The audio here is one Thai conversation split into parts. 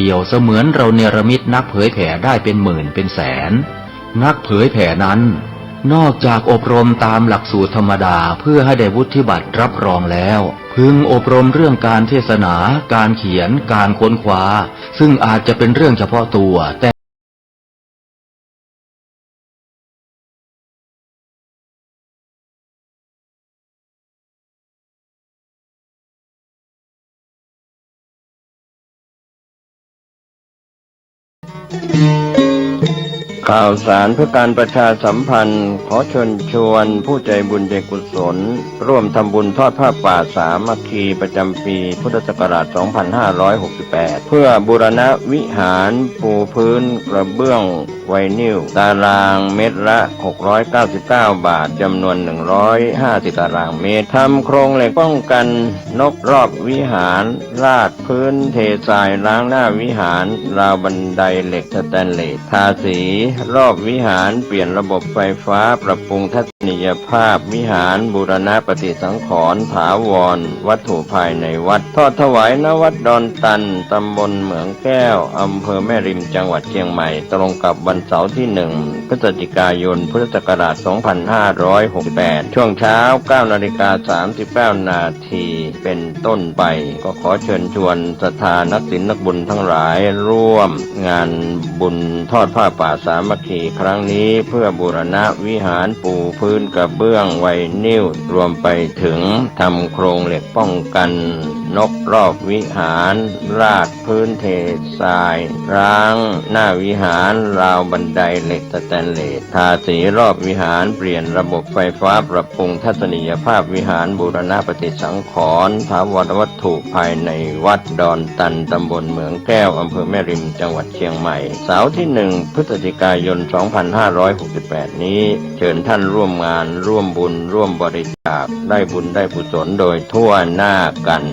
ดียวเสมือนเราเนรมิตนักเผยแผ่ได้เป็นหมื่นเป็นแสนนักเผยแผ่นั้นนอกจากอบรมตามหลักสูตรธรรมดาเพื่อให้ได้วุฒิบัตรรับรองแล้วพึงอบรมเรื่องการเทศนาการเขียนการค้นคว้าซึ่งอาจจะเป็นเรื่องเฉพาะตัวแต่ข่าวสารเพื่อการประชาสัมพันธ์ขอเชิญชวนผู้ใจบุญใจกุศลร่วมทำบุญทอดผ้าป่าสามัคคีประจำปีพุทธศักราช 2568 เพื่อบูรณะวิหารปูพื้นกระเบื้องไวนิลตารางเมตรละ 699 บาทจำนวน 150 ตารางเมตรทำโครงเหล็กป้องกันนกรอบวิหารราดพื้นเททรายล้างหน้าวิหารราวบันไดเหล็กสแตนเลสทาสีรอบวิหารเปลี่ยนระบบไฟฟ้าปรับปรุงทัศนียภาพวิหารบูรณะปฏิสังขรณ์ถาวรวัตถุภายในวัดทอดถวายณวัดดอนตันตำบลเหมืองแก้วอำเภอแม่ริมจังหวัดเชียงใหม่ตรงกับวันเสาร์ที่1พฤศจิกายนพุทธศักราช 2568 ช่วงเช้า 9:39 นาทีเป็นต้นไปก็ขอเชิญชวนศรัทธานักศีลนักบุญทั้งหลายร่วมงานบุญทอดผ้าป่าสามัคคีครั้งนี้เพื่อบูรณะวิหารปูพื้นกระเบื้องไวนิลรวมไปถึงทำโครงเหล็กป้องกันนกรอบวิหารราดพื้นเททรายร้างหน้าวิหารราวบันไดเหล็กสแตนเลสทาสีรอบวิหารเปลี่ยนระบบไฟฟ้าปรับปรุงทัศนียภาพวิหารบูรณะปฏิสังขรณ์ถาวรวัตถุภายในวัดดอนตันตำบลเหมืองแก้วอำเภอแม่ริมจังหวัดเชียงใหม่เสาร์ที่1พฤศจิกายน 2568 นี้เชิญท่านร่วมงานร่วมบุญร่วมบริจาคได้บุญได้กุศลโดยทั่วหน้ากัน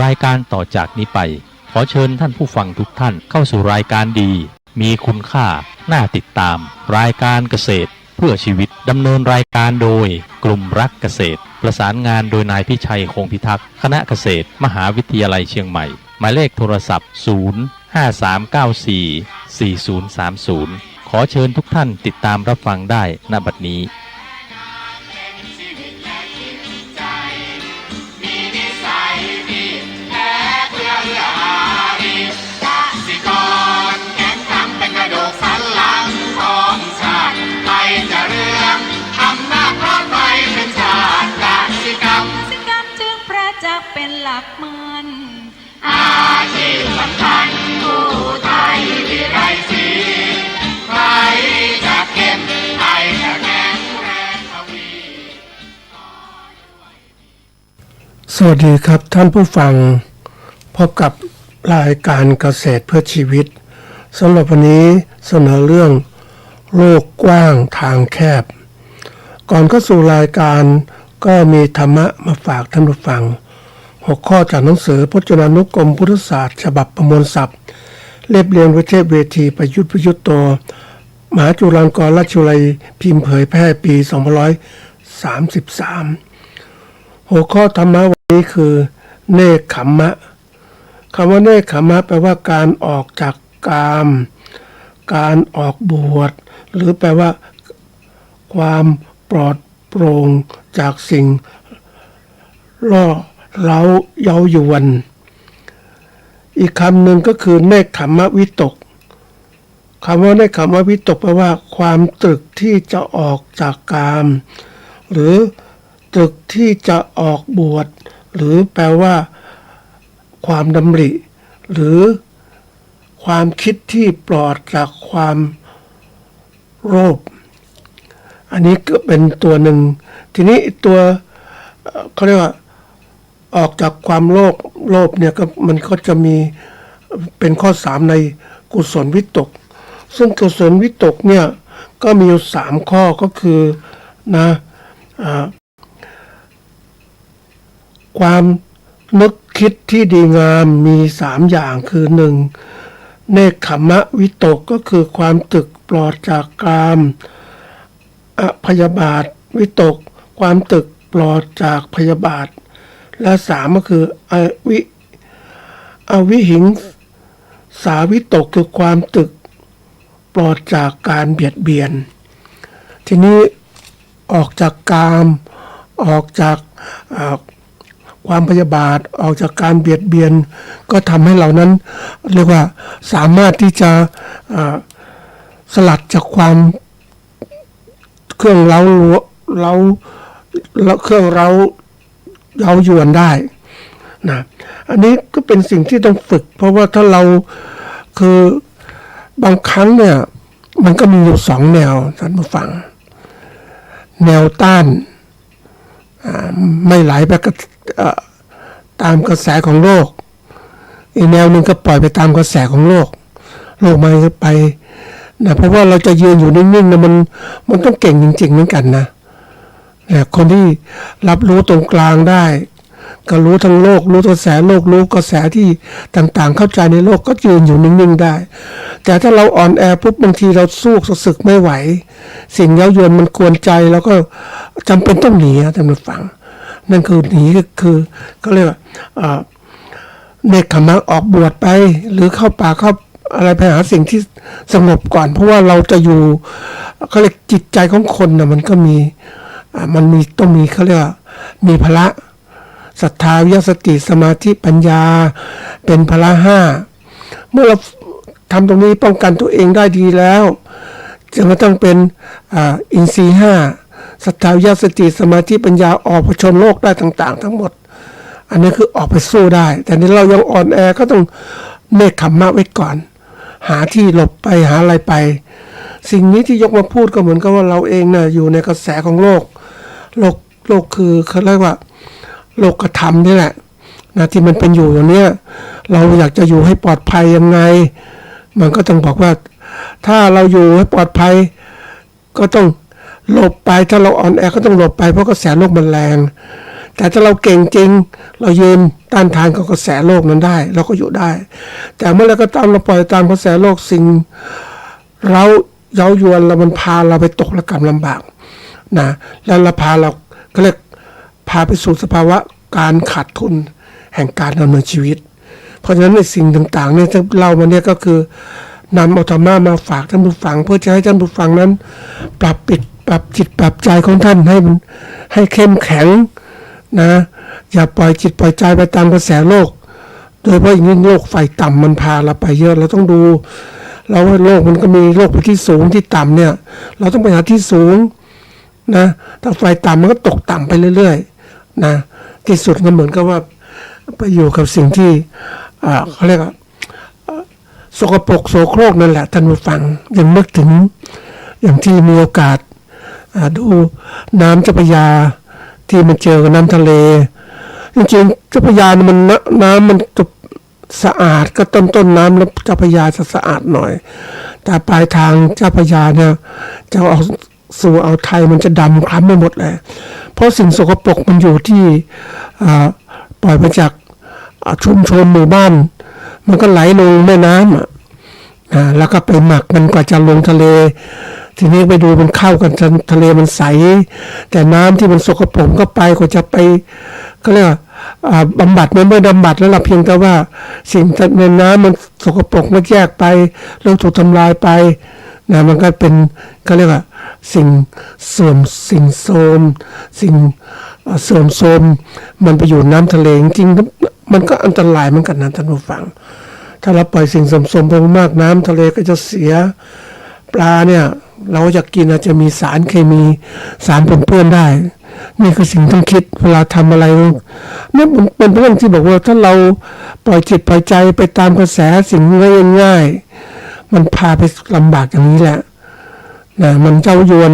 รายการต่อจากนี้ไปขอเชิญท่านผู้ฟังทุกท่านเข้าสู่รายการดีมีคุณค่าน่าติดตามรายการเกษตรเพื่อชีวิตดำเนินรายการโดยกลุ่มรักเกษตรประสานงานโดยนายพิชัยคงพิทักษ์คณะเกษตรมหาวิทยาลัยเชียงใหม่หมายเลขโทรศัพท์053944030ขอเชิญทุกท่านติดตามรับฟังได้ณบัดนี้เป็นหลักมันอาชีพสำคัญผู้ไทยที่ไร้สีใครจะเก็บใครจะแข็งแรงทวีสวัสดีครับท่านผู้ฟังพบกับรายการเกษตรเพื่อชีวิตสำหรับวันนี้เสนอเรื่องโลกกว้างทางแคบก่อนเข้าสู่รายการก็มีธรรมะมาฝากท่านผู้ฟัง6 ข้อจากหนังสือพจนานุกรมพุทธศาสตร์ฉบับประมวลศัพท์เรียบเรียงไว้เทพเวทีประยุทธ์โตมหาจุฬาลงกรณราชวิทยาลัยพิมพ์เผยแพร่ปี2533หัวข้อธรรมะวันนี้คือเนกขัมมะคำว่าเนกขัมมะแปลว่าการออกจากกามการออกบวชหรือแปลว่าความปลอดโปร่งจากสิ่งล่อเร้าเย้ายวนอีกคำหนึ่งก็คือเนกขัมมะวิตกคำว่าเนกขัมมะวิตกแปลว่าความตรึกที่จะออกจากกามหรือตรึกที่จะออกบวชหรือแปลว่าความดำริหรือความคิดที่ปลอดจากความโลภอันนี้ก็เป็นตัวหนึ่งทีนี้ตัวเขาเรียกว่า ออกจากความโลภเนี่ยก็มันก็จะมีเป็นข้อ3ในกุศลวิตกซึ่งกุศลวิตกเนี่ยก็มีอยู่3ข้อก็คือนะความนึกคิดที่ดีงามมี3อย่างคือ1เนกขัมมะวิตกก็คือความตึกปลอดจากกามพยาบาทวิตกความตึกปลอดจากพยาบาทและ3ก็คืออวิหิงสาวิตกคือความตึกปลอดจากการเบียดเบียนทีนี้ออกจากกามออกจากความพยาบาทออกจากการเบียดเบียนก็ทำให้เรานั้นเรียกว่าสามารถที่จะสลัดจากความเครื่องเร้าเครื่องเร้ายวนได้นะอันนี้ก็เป็นสิ่งที่ต้องฝึกเพราะว่าถ้าเราคือบางครั้งเนี่ยมันก็มีอยู่2แนวท่านผู้ฟังแนวต้านไม่ไหลไปตามกระแสของโลกอีกแนวหนึ่งก็ปล่อยไปตามกระแสของโลกมันไปนะเพราะว่าเราจะยืนอยู่นิ่งๆนะมันต้องเก่งจริงๆเหมือนกันนะคนที่รับรู้ตรงกลางได้ก็รู้ทั้งโลกรู้กระแสโลกรู้กระแสที่ต่างๆเข้าใจในโลกก็ยืนอยู่นิ่งๆได้แต่ถ้าเราอ่อนแอปุ๊บบางทีเราสู้สึกไม่ไหวสิ่งเย้ายวนมันกวนใจแล้วก็จำเป็นต้องหนีท่านผู้ฟังนั่นคือหนีก็คือเขาเรียกว่าเนกขัมมะออกบวชไปหรือเข้าป่าเข้าอะไรไปหาสิ่งที่สงบก่อนเพราะว่าเราจะอยู่เขาเรียกจิตใจของคนนะมันก็มีต้องมีเขาเรียกว่ามีพละศรัทธาวิริยะสติสมาธิปัญญาเป็นพละ5เมื่อเราทำตรงนี้ป้องกันตัวเองได้ดีแล้วจะไม่ต้องเป็นอินทรีย์5ศรัทธาวิริยะสติสมาธิปัญญาออกผจญโลกได้ต่างๆทั้งหมดอันนี้คือออกไปสู้ได้แต่นี่เรายังอ่อนแอก็ต้องเนกขัมมะไว้ก่อนหาที่หลบไปหาอะไรไปสิ่งนี้ที่ยกมาพูดก็เหมือนกับว่าเราเองน่ะอยู่ในกระแสของโลกคือเขาเรียกว่าโลกธรรมนี่แหละนะที่มันเป็นอยู่อย่างเนี้ยเราอยากจะอยู่ให้ปลอดภัยยังไงมันก็ต้องบอกว่าถ้าเราอยู่ให้ปลอดภัยก็ต้องหลบไปถ้าเราอ่อนแอก็ต้องหลบไปเพราะกระแสโลกมันแรงแต่ถ้าเราเก่งจริงเรายืนต้านทานกับกระแสโลกนั้นได้เราก็อยู่ได้แต่เมื่อไรก็ตามเราปล่อยตามกระแสโลกสิ่งเราเย้ายวนแล้วมันพาเราไปตกระกำลำบากนะแล้วเราพาเราก็เรียกพาไปสู่สภาวะการขาดทุนแห่งการดำเนินชีวิตเพราะฉะนั้นในสิ่งต่างๆเนี่ยที่เล่ามาเนี่ยก็คือนำเอาธรรมะมาฝากท่านผู้ฟังเพื่อจะให้ท่านผู้ฟังนั้นปรับจิตปรับใจของท่านให้เข้มแข็งนะอย่าปล่อยจิตปล่อยใจไปตามกระแสโลกโดยเฉพาะอย่างนี้โลกไฟต่ำมันพาเราไปเยอะเราต้องดูเราว่าโลกมันก็มีโลกไปที่สูงที่ต่ำเนี่ยเราต้องไปหาที่สูงนะถ้าไฟต่ำมันก็ตกต่ำไปเรื่อยๆนะที่สุดก็เหมือนกับว่าไปอยู่กับสิ่งที่เขาเรียกว่าสกปรกโสโครกนั่นแหละท่านผู้ฟังยังนึกถึงอย่างที่มีโอกาสดูน้ำเจ้าพระยาที่มันเจอกับน้ำทะเลจริงๆเจ้าพระยามันน้ำมันจะสะอาดก็ต้นน้ำแล้วเจ้าพระยาจะสะอาดหน่อยแต่ปลายทางเจ้าพระยาเนี่ยจะออกสู่อ่าวไทยมันจะดำคล้ำไปหมดเลยเพราะสิ่งสกปรกมันอยู่ที่ปล่อยมาจากชุมชนหมู่บ้านมันก็ไหลลงแม่น้ำแล้วก็ไปหมักมันกว่าจะลงทะเลทีนี้ไปดูมันเข้ากันทะเลมันใสแต่น้ำที่มันสกปรกก็ไปกว่าจะไปก็เรียกว่าบำบัดมันไม่บำบัดแล้วเราเพียงแต่ว่าสิ่งในน้ำมันสกปรกมันแยกไปแล้วถูกทำลายไปนะมันก็เป็นก็เรียกว่าสิ่งเสื่อมสิ่งโทรมสิ่งเสื่อมโทรมมันไปอยู่น้ำทะเลจริงๆมันก็อันตรายเหมือนกันนะท่านผู้ฟังถ้าเราปล่อยสิ่งเสื่อมโทรมไปมากน้ำทะเลก็จะเสียปลาเนี่ยเราจะกินอาจจะมีสารเคมีสารปนเปื้อนได้นี่คือสิ่งต้องคิดเวลาทำอะไรเนี่ยมันเป็นเรื่องที่บอกว่าถ้าเราปล่อยจิตปล่อยใจไปตามกระแสสิ่งง่ายๆมันพาไปลำบากอย่างนี้แหละนะมันเจ้ายวน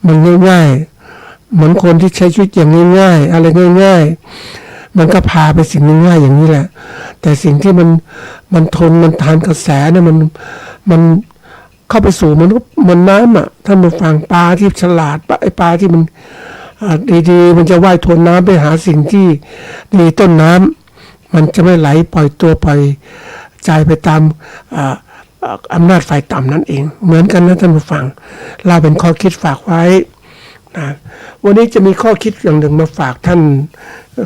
มันง่ายๆเหมือนคนที่ใช้ชีวิตอย่างง่ายๆอะไรง่าย มันก็พาไปสิ่งง่ายๆอย่างนี้แหละแต่สิ่งที่มันทนมันทานกระแสเนี่ยมันเข้าไปสู่มันน้ำอ่ะท่านผู้ฟังปลาที่ฉลาดไอปลาที่มันดีๆมันจะว่ายทวนน้ำไปหาสิ่งที่ดีต้นน้ำมันจะไม่ไหลปล่อยตัวปล่อยใจไปตามอำนาจฝ่ายต่ำนั่นเองเหมือนกันนะท่านผู้ฟังเราเป็นข้อคิดฝากไว้นะวันนี้จะมีข้อคิดอย่างหนึ่งมาฝากท่าน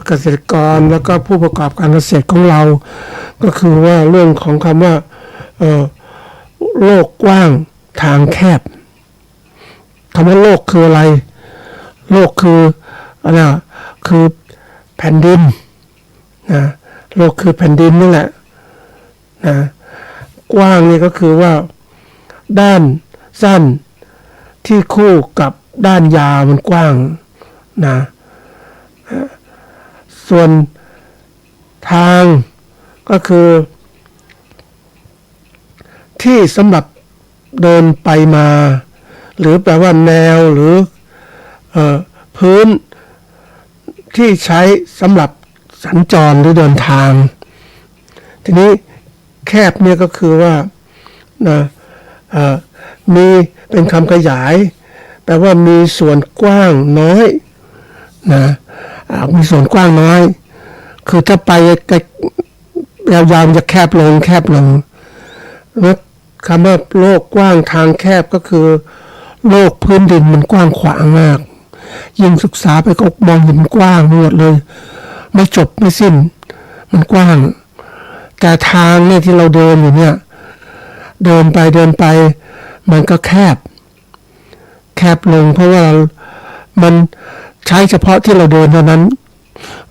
เกษตรกรแล้วก็ผู้ประกอบการเกษตรของเราก็คือว่าเรื่องของคำว่าโลกกว้างทางแคบคำว่าโลกคืออะไรโลกคืออะไรคือแผ่นดินนะโลกคือแผ่นดินนี่แหละนะกว้างนี่ก็คือว่าด้านสั้นที่คู่กับด้านยาวมันกว้างนะส่วนทางก็คือที่สำหรับเดินไปมาหรือแปลว่าแนวหรือพื้นที่ใช้สำหรับสัญจรหรือเดินทางทีนี้แคบเนี่ยก็คือว่านะมีเป็นคำขยายแปลว่ามีส่วนกว้างน้อยนะมีส่วนกว้างน้อยคือถ้าไปยาวๆจะแคบลงแล้วคำว่าโลกกว้างทางแคบก็คือโลกพื้นดินมันกว้างขวางมากยิ่งศึกษาไปก็มองเห็นกว้างหมดเลยไม่จบไม่สิ้นมันกว้างแต่ทางเนี่ยที่เราเดินอยู่เนี่ยเดินไปมันก็แคบลงเพราะว่ามันใช้เฉพาะที่เราเดินเท่านั้น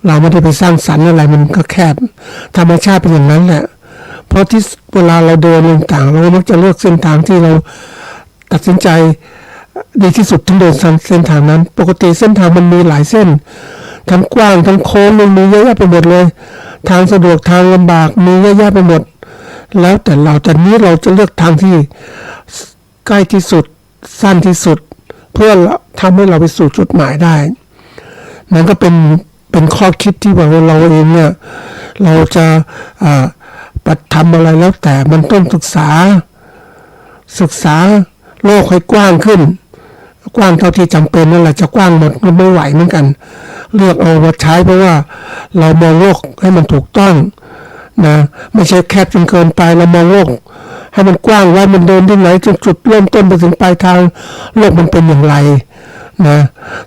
เราไม่ได้ไปสร้างสรรค์อะไรมันก็แคบธรรมชาติเป็นอย่างนั้นแหละเพราะที่เวลาเราเดินต่างๆเรามักจะเลือกเส้นทางที่เราตัดสินใจดีที่สุดถึงเดินเส้นทางนั้นปกติเส้นทางมันมีหลายเส้นทั้งกว้างทั้งโค้งมันมีเยอะแยะไปหมดเลยทางสะดวกทางลำบากมีเยอะแยะไปหมดแล้วแต่นี้เราจะเลือกทางที่ใกล้ที่สุดสั้นที่สุดเพื่อทำให้เราไปสู่จุดหมายได้นั่นก็เป็นข้อคิดที่ว่าเราเองเนี่ยเราจะทำอะไรแล้วแต่มันต้องศึกษาโลกให้กว้างขึ้นกว้างเท่าที่จำเป็นนั่นแหละจะกว้างหมดมันไม่ไหวเหมือนกันเลือกเอามาใช้เพราะว่าเรามองโลกให้มันถูกต้องนะไม่ใช่แคบจนเกินไปเรามองโลกให้มันกว้างไว้มันเดินที่ไหนจุดเริ่มต้นไปถึงปลายทางโลกมันเป็นอย่างไรนะ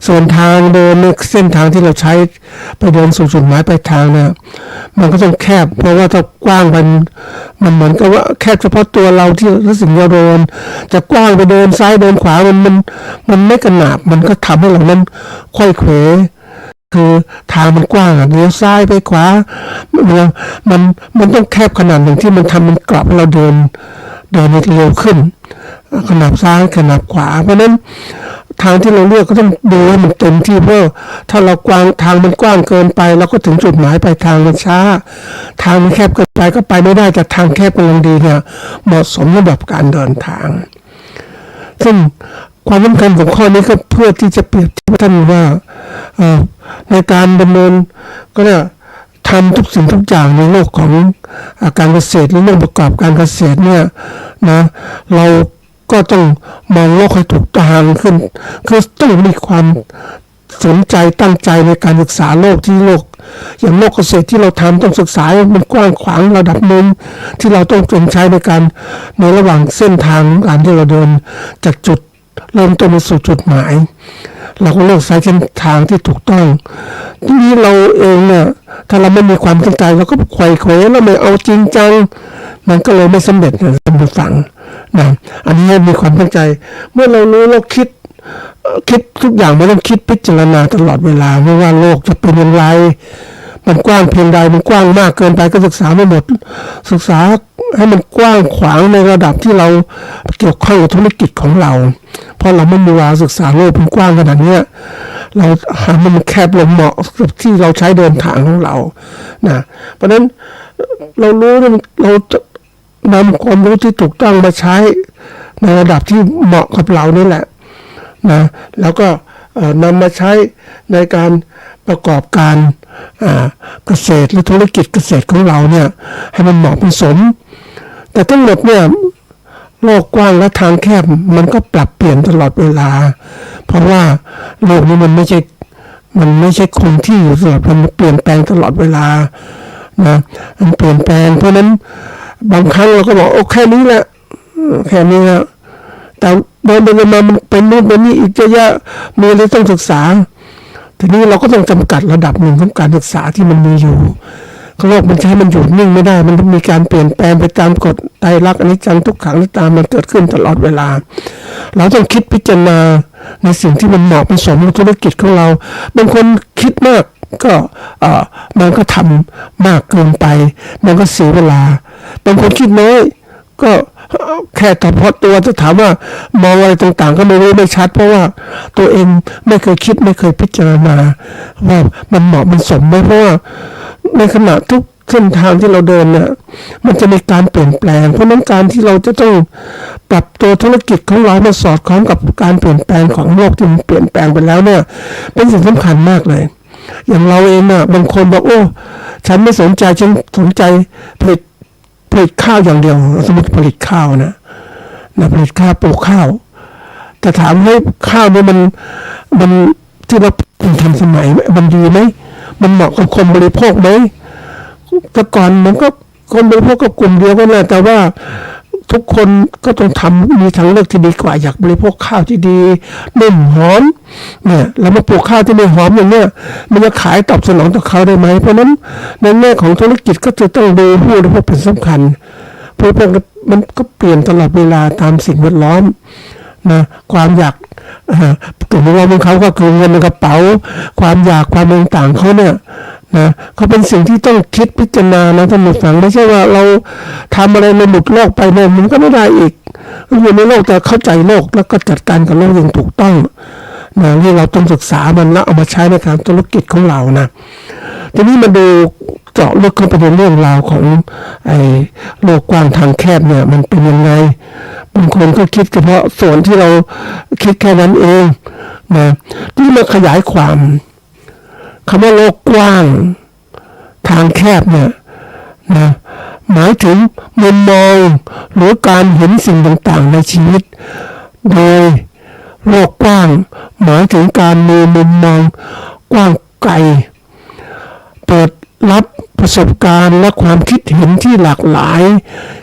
ส่วนทางเดินเส้นทางที่เราใช้ไปเดินสู่จุดหมายปลายทางเนี่ยมันก็ต้องแคบเพราะว่าถ้ากว้างมันเหมือนกับว่าแคบเฉพาะตัวเราที่รู้สึกเราเดินจะกว้างไปเดินซ้ายเดินขวามันไม่กระหนาบมันก็ทำให้เรานั้นค่อยเขวคือทางมันกว้างเลี้ยวซ้ายไปขวามันต้องแคบขนาดหนึ่งที่มันทำมันกลับให้เราเดินเร็วขึ้นขนาบซ้ายขนาบขวาเพราะนั้นทางที่เราเลือกก็ต้องดูให้มันเต็มที่เพราะถ้าเรากว้างทางมันกว้างเกินไปเราก็ถึงจุดหมายปลายทางมันช้าทางมันแคบเกินไปก็ไปไม่ได้แต่ทางแคบกำลังดีเนี่ยเหมาะสมสำหรับการเดินทางซึ่งความสำคัญของข้อนี้ก็เพื่อที่จะเปรียบเทียบท่านว่าในการดำเนินก็เนี่ยทำทุกสิ่งทุกอย่างในโลกของการเกษตรหรือเรื่องประกอบการเกษตรเนี่ยนะเราก็ต้องมองโลกให้ถูกทางขึ้นคือต้องมีความสนใจตั้งใจในการศึกษาโลกที่โลกอย่างโลกเกษตรที่เราทำต้องศึกษามันกว้างขวางระดับหนึ่งที่เราต้องใช้ในระหว่างเส้นทางการที่เราเดินจากจุดเริ่มต้นไปสู่จุดหมายเราก็เลือกใช้เส้นทางที่ถูกต้องทีนี้เราเองเนี่ยถ้าเราไม่มีความตั้งใจเราก็ไขว่เขวแล้วไม่เอาจริงจังมันก็เลยไม่สำเร็จนะท่านผู้ฟังนะอันนี้มีความตั้งใจเมื่อเรารู้เราคิดทุกอย่างไม่ต้องคิดพิจารณาตลอดเวลาไม่ว่าโลกจะเป็นอย่างไรมันกว้างเพียงใดมันกว้างมากเกินไปก็ศึกษาไม่หมดศึกษาให้มันกว้างขวางในระดับที่เราเกี่ยวข้องกับธุรกิจของเราเพราะเราไม่มีเวลาศึกษาโลกเป็นกว้างขนาดนี้เราหามันแคบลงเหมาะกับที่เราใช้เดินทางของเรานะเพราะฉะนั้นเรารู้เราจะนำความรู้ที่ถูกต้องมาใช้ในระดับที่เหมาะกับเรานี่แหละนะแล้วก็นำมาใช้ในการ ประกอบการเกษตรหรือธุรกิจเกษตรของเราเนี่ยให้มันเหมาะสมแต่ทั้งหมดเนี่ยโลกกว้างและทางแคบมันก็ปรับเปลี่ยนตลอดเวลาเพราะว่าโลกนี้มันไม่ใช่คงที่อยู่ตลอดมันเปลี่ยนแปลงตลอดเวลานะมันเปลี่ยนแปลงเพราะนั้นบางครั้งเราก็บอกโอ้แค่นี้แหละแต่เดินไปมามันเป็นนู่นเป็นนี่อีกเยอะแยะมีอะไรต้องศึกษาทีนี้เราก็ต้องจำกัดระดับหนึ่งของการศึกษาที่มันมีอยู่โลกมันใช้มันอยู่นิ่งไม่ได้มันต้องมีการเปลี่ยนแปลงไปตามกฎไตรลักษณ์อนิจจังทุกขังอนัตตามันเกิดขึ้นตลอดเวลาเราต้องคิดพิจารณาในสิ่งที่มันเหมาะสมกับธุรกิจของเราบางคนคิดมากก็มันก็ทำมากเกินไปมันก็เสียเวลาบางคนคิดน้อยก็แค่แต่พอตัวจะถามว่ามองอะไรต่างๆก็ไม่รู้ไม่ชัดเพราะว่าตัวเองไม่เคยคิดไม่เคยพิจารณาว่ามันเหมาะมันสมไหมเพราะว่าในขณะทุกเส้นทางที่เราเดินเนี่ยมันจะมีการเปลี่ยนแปลงเพราะนั้นการที่เราจะต้องปรับตัวธุรกิจของเรามาสอดคล้องกับการเปลี่ยนแปลงของโลกที่มันเปลี่ยนแปลงไปแล้วเนี่ยเป็นสิ่งสำคัญมากเลยอย่างเราเองน่ะบางคนบอกโอ้ฉันไม่สนใจฉันสนใจผลิตข้าวอย่างเดียวสมมติผลิตข้าวนะผลิตข้าวปลูกข้าวแต่ถามให้ข้าวเนี่ยมันที่เราทันสมัยมันดีไหมมันเหมาะกับคนบริโภคไหมแต่ก่อนมันก็คนบริโภคก็กลุ่มเดียวกันแหละแต่ว่าทุกคนก็ต้องทำมีทางเลือกที่ดีกว่าอยากบริโภคข้าวที่ดีนุ่มหอมเนี่ยแล้วมาปลูกข้าวที่ไม่หอมอย่างเนี้ยมันจะขายตอบสนองต่อเขาได้ไหมเพราะนั้นในแง่ของธุรกิจก็จะต้องดูผู้บริโภคเป็นสำคัญเพราะมันก็เปลี่ยนตลอดเวลาตามสิ่งแวดล้อมนะความอยากกลุ่มของเขาก็คือเงินในกระเป๋าความอยากความต่างๆเขาเนี่ยนะเขาเป็นสิ่งที่ต้องคิดพิจารณานะท่านผู้ฟังไม่ใช่ว่าเราทำอะไรในหมุดโลกไปเนี่ยมันก็ไม่ได้อีกอยู่ในโลกแต่เข้าใจโลกแล้วก็จัดการกับโลกอย่างถูกต้องนะที่เราต้องศึกษามันแล้วเอามาใช้ในการธุรกิจของเรานะทีนี้มาดูเจาะลึกเข้าไปในเรื่องราวของไอ้โลกกว้างทางแคบเนี่ยมันเป็นยังไงบางคนก็คิดเฉพาะส่วนที่เราคิดแค่นั้นเองนะที่มาขยายความคำว่าโลกกว้างทางแคบเนี่ยนะหมายถึงมุมมองหรือการเห็นสิ่งต่างๆในชีวิตโดยโลกกว้างหมายถึงการมีมุมมองกว้างไกลเปิดรับประสบการณ์และความคิดเห็นที่หลากหลาย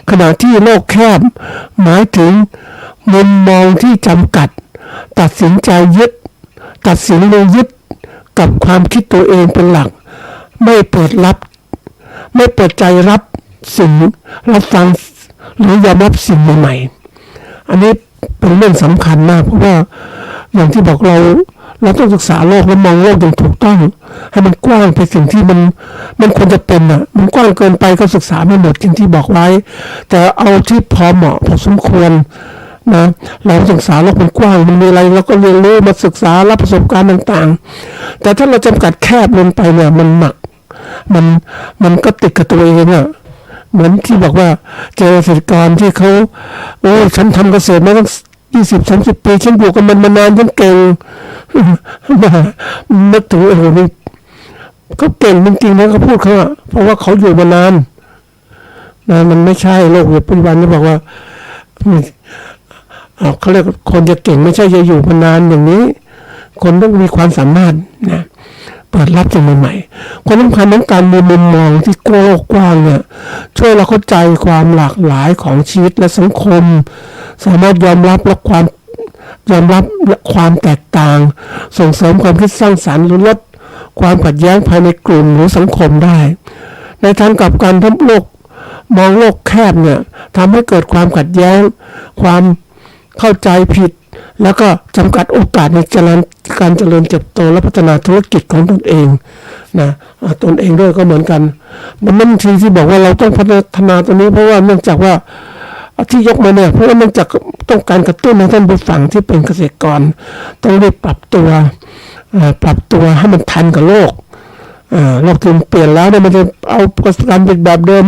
ขณะที่โลกแคบหมายถึงมุมมองที่จำกัดตัดสินใจยึดกับความคิดตัวเองเป็นหลักไม่เปิดใจรับสิ่งรับฟังหรือยอมรับสิ่งใหม่ๆอันนี้เป็นเรื่องสำคัญมากเพราะว่าอย่างที่บอกเราต้องศึกษาโลกและมองโลกอย่างถูกต้องให้มันกว้างไปสิ่งที่มันควรจะเป็นอ่ะมันกว้างเกินไปก็ศึกษาไม่หมดอย่างที่บอกไว้แต่เอาที่พอเหมาะพอสมควรนะเราศึกษาโลกมันกว้างมันมีอะไรเราก็เรียนรู้มาศึกษารับประสบการณ์ต่างๆแต่ถ้าเราจำกัดแคบลงไปเนี่ยมันหนักมันก็ติดกับตัวเองอ่ะเหมือนที่บอกว่าเจอเกษตรกรที่เขาโอ้ฉันทำเกษตรมาตั้ง20-30 ปีฉันอยู่กับมันมานานฉันเก่งนึกถึงนี่เขาเก่งจริงๆนะเขาพูดเขาเพราะว่าเขาอยู่มานานนะมันไม่ใช่โลกปัจจุบันนี่บอกว่าเขาเรียกคนจะเก่งไม่ใช่จะอยู่มานานอย่างนี้คนต้องมีความสามารถนะเปิดรับสิ่งใหม่ๆความสำคัญของการมีมุมมองที่กว้างเนี่ยช่วยเราเข้าใจความหลากหลายของชีวิตและสังคมสามารถยอมรับความแตกต่างส่งเสริมความคิดสร้างสรรค์หรือลดความขัดแย้งภายในกลุ่มหรือสังคมได้ในทางกลับกันทั้งโลกมองโลกแคบเนี่ยทำให้เกิดความขัดแย้งความเข้าใจผิดแล้วก็จำกัดโอกาสในการเจริญเติบโตและพัฒนาธุรกิจของตนเองนะตนเองด้วยก็เหมือนกันมันนั่นที่บอกว่าเราต้องพัฒนาตัวนี้เพราะว่าเนื่องจากว่าที่ยกมาเนี่ยเพราะว่ามันจะต้องการกระตุ้นให้ท่านผู้ฟังที่เป็นเกษตรกรต้องได้ปรับตัวให้มันทันกับโลกที่เปลี่ยนแล้วเนี่ยมันจะเอาการผลิตแบบเดิม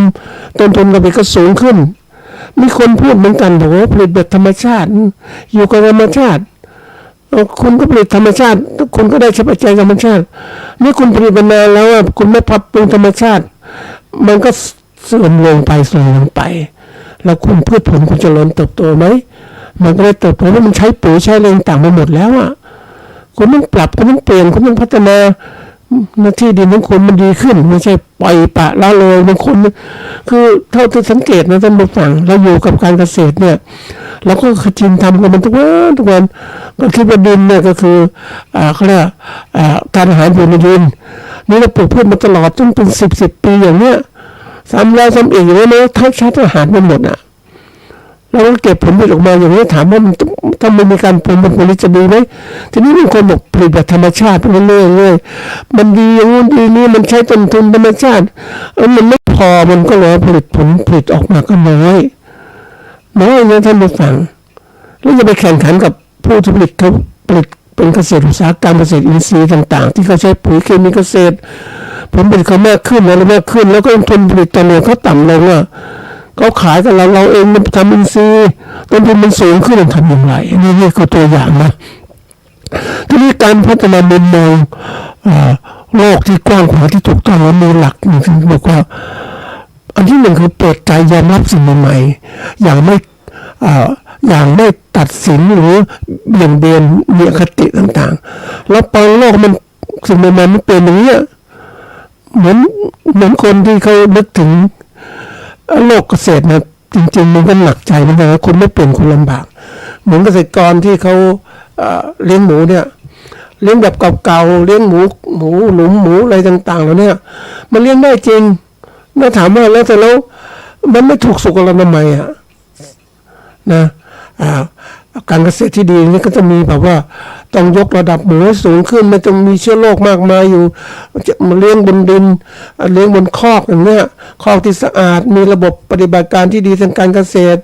ต้นทุนการผลิตก็สูงขึ้นมีคนพูดเหมือนกันบอกว่าผลิตแบบธรรมชาติอยู่กับธรรมชาติ คุณก็ผลิตธรรมชาติคุณก็ได้ใช้ปัจจัยธรรมชาตินี่คุณผลิตมานานแล้วคุณไม่ปรับปรุงธรรมชาติมันก็เสื่อมลงไปแล้วคุณพืชผลคุณจะเจริญเติบโตไหมมันก็เลยเติบโตเพราะมันใช้ปุ๋ยใช้อะไรต่างๆมาหมดแล้วคุณต้องปรับคุณต้องเปลี่ยนคุณต้องพัฒนาหน้าที่ดินของคุณมันดีขึ้นไม่ใช่ปล่อยปะละเลยบางคนคือเท่าที่สังเกตนะท่านผู้ฟังเราอยู่กับการเกษตรเนี่ยเราก็ชินทำกันมันทุกวันก็คิดว่าดินเนี่ยก็คือเขาเรียกการอาหารอยู่ในดินนี่เราปลูกพืชมาตลอดจนเป็น10 ปีอย่างเนี้ยซ้ำแล้วซ้ำอีกอย่างนี้นะทั้งชั้นอาหารมันหมดเราก็เก็บผลผลิตออกมาอย่างนี้ถามว่ามันถ้ามันมีการปรุงผลจะดีไหมทีนี้บางคนบอกผลิตแบบธรรมชาติไปเรื่อยๆมันดีอย่างนู้นดีนี่มันใช้ต้นทุนธรรมชาติมันไม่พอมันก็เลยผลิตออกมาก็น้อยนะท่านผู้ฟังแล้วจะไปแข่งขันกับผู้ที่ผลิตเขาผลิตเป็นเกษตรอุตสาหกรรมเกษตรอินทรีย์ต่างๆที่เขาใช้ปุ๋ยเคมีเกษตรผลผลิตเขามากขึ้นแล้วก็ต้นทุนผลิตต่อหน่วยเขาต่ำลงเขาขายกับเราเองมันทำอินทรีย์ต้นทุนมันสูงขึ้นทำอย่างไรนี่คือตัวอย่างนะทีนี้การพัฒนามุมมองโลกที่กว้างขวางที่ถูกต้องและมีหลักอย่างที่บอกว่าอันที่หนึ่งคือเปิดใจยอมรับสิ่งใหม่ๆอย่างไม่ตัดสินหรือเบี่ยงเบนมีอคติต่างๆแล้วปองโลกมันสิ่งใหม่ๆมันเป็นอย่างนี้เหมือนคนที่เขานึกถึงโลกเกษตรนะจริงๆมันก็หนักใจเหมือนกันคุณไม่เป็นคุณลำบากเหมือนเกษตรกรที่เขาเลี้ยงหมูเนี่ยเลี้ยงแบบเก่าๆเลี้ยงหมูหลุมหมูอะไรต่างๆแล้วเนี่ยมันเลี้ยงได้จริงน่าถามว่าแล้วแต่แล้วมันไม่ถูกสุขอนามัยนะการเกษตรที่ดีนี่ก็จะมีแบบว่าต้องยกระดับหมูสูงขึ้นไม่ต้องมีเชื้อโรคมากมายอยู่มาเลี้ยงบนดินเลี้ยงบนคอกอย่างเนี้ยคอกที่สะอาดมีระบบปฏิบัติการที่ดีทางการเกษตร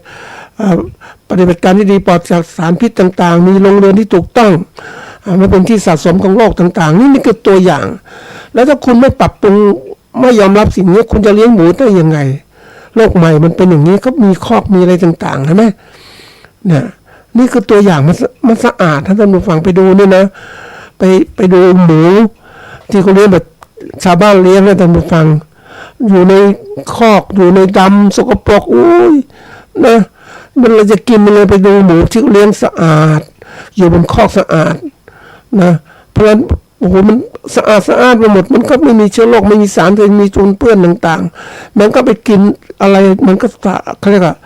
ปฏิบัติการที่ดีปลอดจากสารพิษต่างๆมีโรงเรือนที่ถูกต้องไม่เป็นที่สะสมของโรคต่างๆนี่คือตัวอย่างแล้วถ้าคุณไม่ปรับปรุงไม่ยอมรับสิ่งนี้คุณจะเลี้ยงหมูได้ยังไงโลกใหม่มันเป็นอย่างนี้เขามีคอกมีอะไรต่างๆใช่ไหมเนี่ยนี่คือตัวอย่างมันสะอาดท่านผู้ฟังไปดูนี่นะไปดูหมูที่เขาเลี้ยงแบบชาวบ้านเลี้ยงนะท่านผู้ฟังอยู่ในคอกอยู่ในดำสกปรกอุ้ยนะมันเราจะกินมันเลยไปดูหมูที่เลี้ยงสะอาดอยู่บนคอกสะอาดนะเพราะฉะนั้นโอ้โหมันสะอาดไปหมดมันก็ไม่มีเชื้อโรคไม่มีสารเคมีปนเปื้อนต่างๆมันก็ไปกินอะไรมันก็เขาเรียกว่า